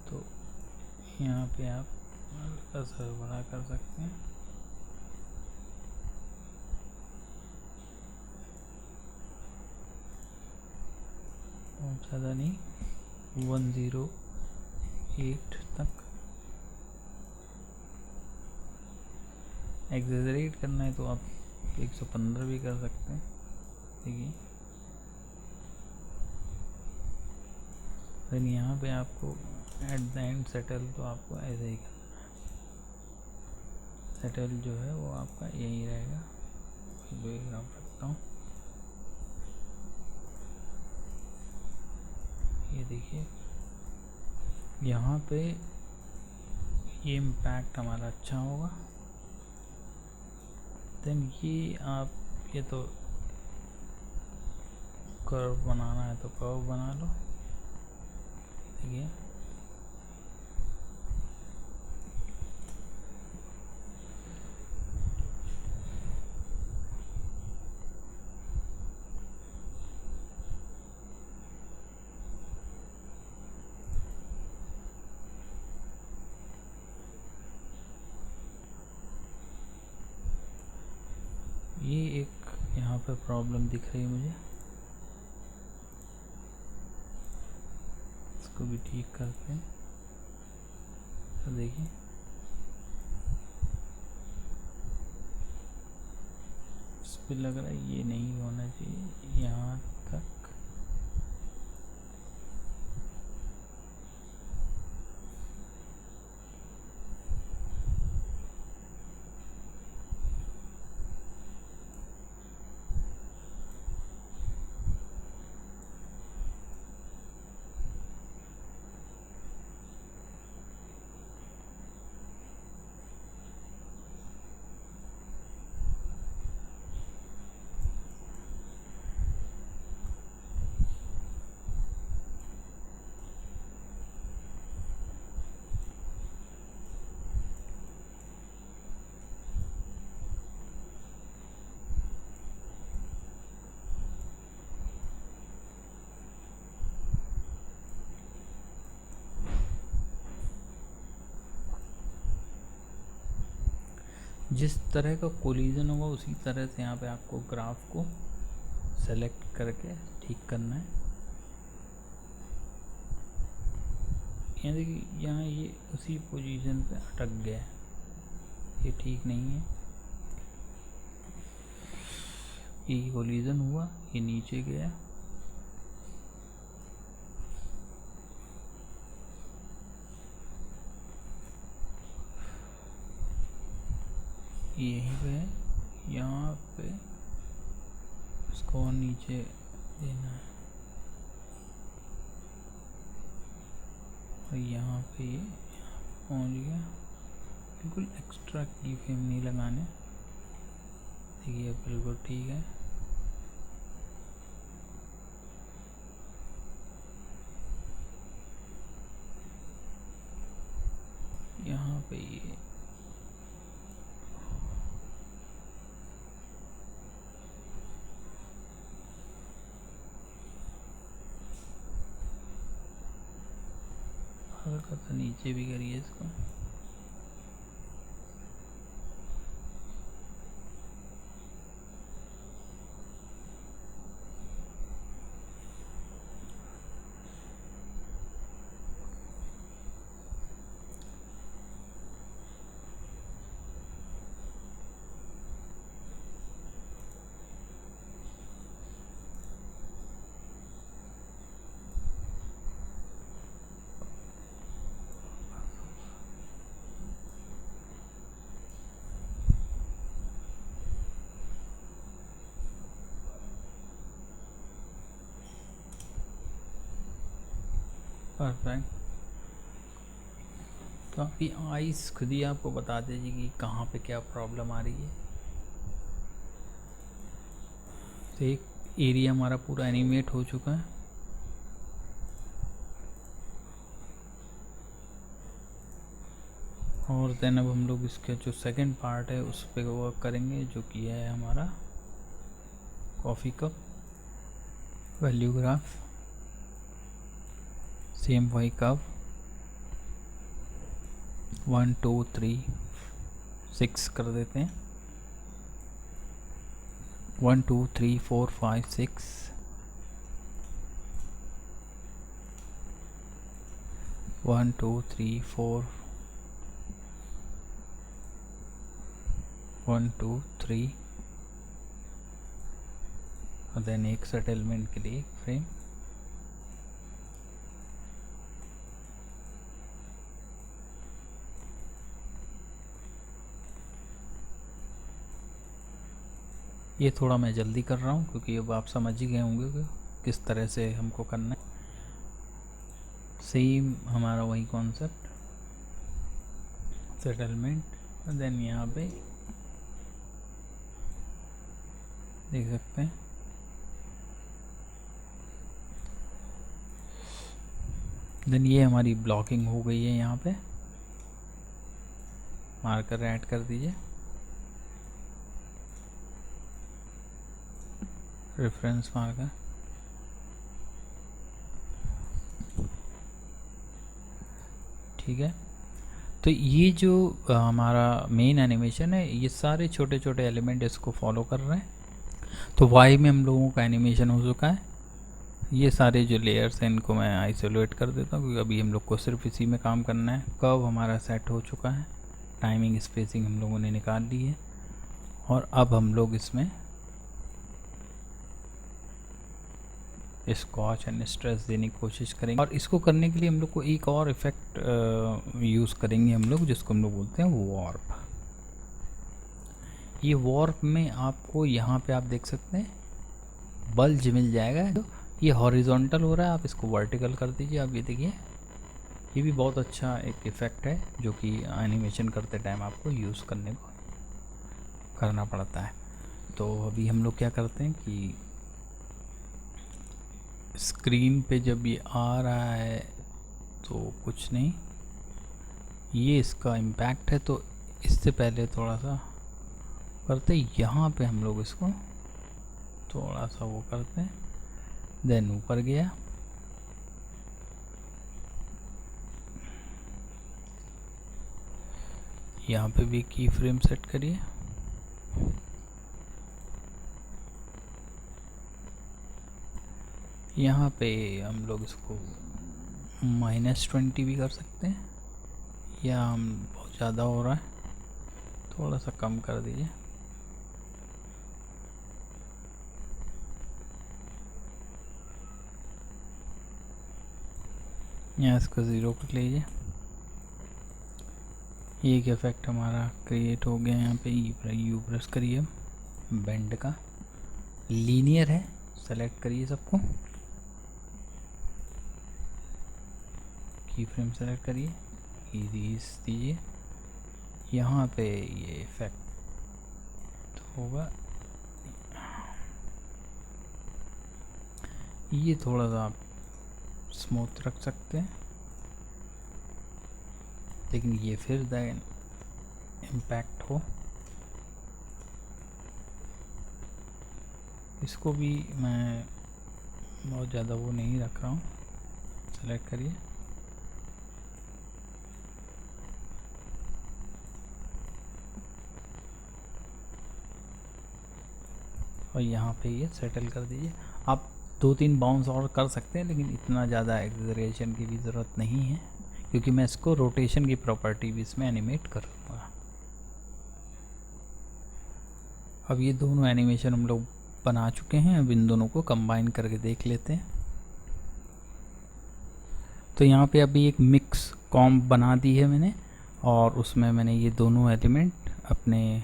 A: तो यहाँ पे आप हल्का सा बड़ा कर सकते हैं। बहुत ज़्यादा नहीं, 108 तक। एग्जेजरेट करना है तो आप 115 भी कर सकते हैं। देखिए फिर यहाँ पे आपको एट द एंड सेटल, तो आपको ऐसे ही करना है। सेटल जो है वो आपका यही रहेगा, ग्राफ रखता हूँ। ये देखिए यहाँ पे ये इम्पैक्ट हमारा अच्छा होगा। देन ये आप, ये तो कर्व बनाना है तो कर्व बना लो। देखिए ये एक यहाँ पे प्रॉब्लम दिख रही है मुझे, इसको भी ठीक करते हैं। तो देखिए इस पे लग रहा है ये नहीं होना चाहिए यहाँ तक। जिस तरह का कोलिजन होगा उसी तरह से यहाँ पे आपको ग्राफ को सेलेक्ट करके ठीक करना है। यहाँ देखिए यहाँ ये उसी पोजीशन पे अटक गया है, ये ठीक नहीं है। ये कोलिजन हुआ, ये नीचे गया, यहीं पे है, यहाँ पे इसको नीचे देना है और यहाँ पे ये पहुँच गया। बिल्कुल एक्स्ट्रा की फ्रेम नहीं लगाने। देखिए बिल्कुल ठीक है। यहाँ पे ये हल्का सा नीचे भी करिए इसको। परफेक्ट। तो आपकी आइस खुद ही आपको बता दीजिए कि कहाँ पे क्या प्रॉब्लम आ रही है। तो एक एरिया हमारा पूरा एनिमेट हो चुका है। और देन अब हम लोग इसका जो सेकंड पार्ट है उस पर वर्क करेंगे, जो कि है हमारा coffee cup value graph. Same वही कप 1 2 3 6 कर देते हैं। 1 2 3 4 5 6 1 2 3 4 1 2 3 और देन एक सेटलमेंट के लिए फ्रेम। ये थोड़ा मैं जल्दी कर रहा हूँ क्योंकि अब आप समझ ही गए होंगे कि किस तरह से हमको करना है। सेम हमारा वही कॉन्सेप्ट, सेटलमेंट। देन यहाँ पे देख सकते हैं देन ये हमारी ब्लॉकिंग हो गई है। यहाँ पे मार्कर ऐड कर दीजिए, रेफरेंस मार्कर। ठीक है, तो ये जो हमारा मेन एनिमेशन है, ये सारे छोटे छोटे एलिमेंट इसको फॉलो कर रहे हैं। तो वाई में हम लोगों का एनिमेशन हो चुका है। ये सारे जो लेयर्स हैं इनको मैं आइसोलेट कर देता हूँ क्योंकि अभी हम लोग को सिर्फ इसी में काम करना है। कर्व हमारा सेट हो चुका है, टाइमिंग स्पेसिंग हम लोगों ने निकाल ली है। और अब हम लोग इसमें स्कॉच एंड स्ट्रेस देने की कोशिश करेंगे। और इसको करने के लिए हम लोग को एक और इफ़ेक्ट यूज़ करेंगे हम लोग, जिसको हम लोग बोलते हैं वॉर्प। ये वॉर्प में आपको यहाँ पे आप देख सकते हैं बल्ज मिल जाएगा। तो ये हॉरिजॉन्टल हो रहा है, आप इसको वर्टिकल कर दीजिए। आप ये देखिए, ये भी बहुत अच्छा एक इफ़ेक्ट है जो कि एनिमेशन करते टाइम आपको यूज़ करना पड़ता है। तो अभी हम लोग क्या करते हैं कि स्क्रीन पे जब ये आ रहा है तो कुछ नहीं, ये इसका इम्पैक्ट है। तो इससे पहले थोड़ा सा करते, यहाँ पे हम लोग इसको थोड़ा सा वो करते हैं, देन ऊपर गया। यहाँ पे भी की फ्रेम सेट करिए। यहाँ पे हम लोग इसको -20 भी कर सकते हैं, या हम बहुत ज़्यादा हो रहा है थोड़ा सा कम कर दीजिए। यहाँ इसको 0 कर लीजिए। ये एक इफेक्ट हमारा क्रिएट हो गया। यहाँ पे यू प्रेस करिए, बेंड का लीनियर है, सेलेक्ट करिए सबको, की फ्रेम सेलेक्ट करिए, इरेज दीजिए। यहाँ पे ये इफेक्ट होगा, ये थोड़ा सा आप स्मूथ रख सकते हैं, लेकिन ये फिर देन इम्पैक्ट हो। इसको भी मैं बहुत ज़्यादा वो नहीं रख रहा हूँ, सेलेक्ट करिए। और यहाँ पे ये सेटल कर दीजिए। आप 2-3 बाउंस और कर सकते हैं, लेकिन इतना ज़्यादा एक्सजरेशन की भी ज़रूरत नहीं है क्योंकि मैं इसको रोटेशन की प्रॉपर्टी भी इसमें एनिमेट करूँगा। अब ये दोनों एनिमेशन हम लोग बना चुके हैं, अब इन दोनों को कंबाइन करके देख लेते हैं। तो यहाँ पे अभी एक मिक्स कॉम्प बना दी है मैंने, और उसमें मैंने ये दोनों एलिमेंट अपने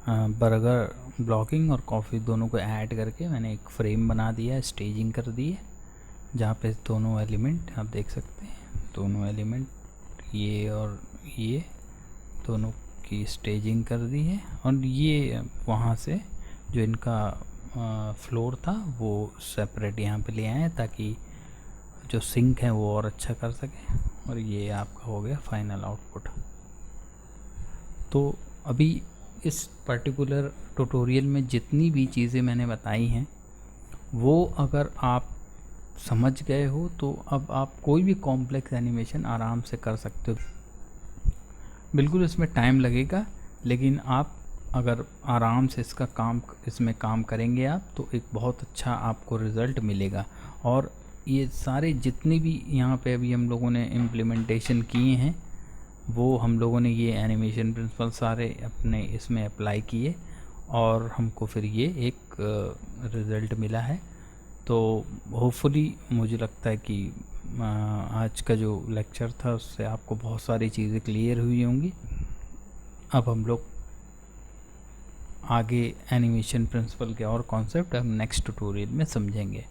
A: बर्गर ब्लॉकिंग और कॉफ़ी दोनों को ऐड करके मैंने एक फ्रेम बना दिया है, स्टेजिंग कर दी है। जहाँ पे दोनों एलिमेंट आप देख सकते हैं, दोनों एलिमेंट ये और ये दोनों की स्टेजिंग कर दी है। और ये वहाँ से जो इनका फ्लोर था वो सेपरेट यहाँ पे ले आए हैं ताकि जो सिंक है वो और अच्छा कर सके। और ये आपका हो गया फाइनल आउटपुट। तो अभी इस पर्टिकुलर ट्यूटोरियल में जितनी भी चीज़ें मैंने बताई हैं वो अगर आप समझ गए हो तो अब आप कोई भी कॉम्प्लेक्स एनिमेशन आराम से कर सकते हो। बिल्कुल इसमें टाइम लगेगा, लेकिन आप अगर आराम से इसमें काम करेंगे आप तो एक बहुत अच्छा आपको रिज़ल्ट मिलेगा। और ये सारे जितने भी यहाँ पे अभी हम लोगों ने इम्प्लीमेंटेशन किए हैं वो हम लोगों ने ये एनिमेशन प्रिंसिपल सारे अपने इसमें अप्लाई किए और हमको फिर ये एक रिज़ल्ट मिला है। तो होपफुली मुझे लगता है कि आज का जो लेक्चर था उससे आपको बहुत सारी चीज़ें क्लियर हुई होंगी। अब हम लोग आगे एनिमेशन प्रिंसिपल के और कॉन्सेप्ट हम नेक्स्ट ट्यूटोरियल में समझेंगे।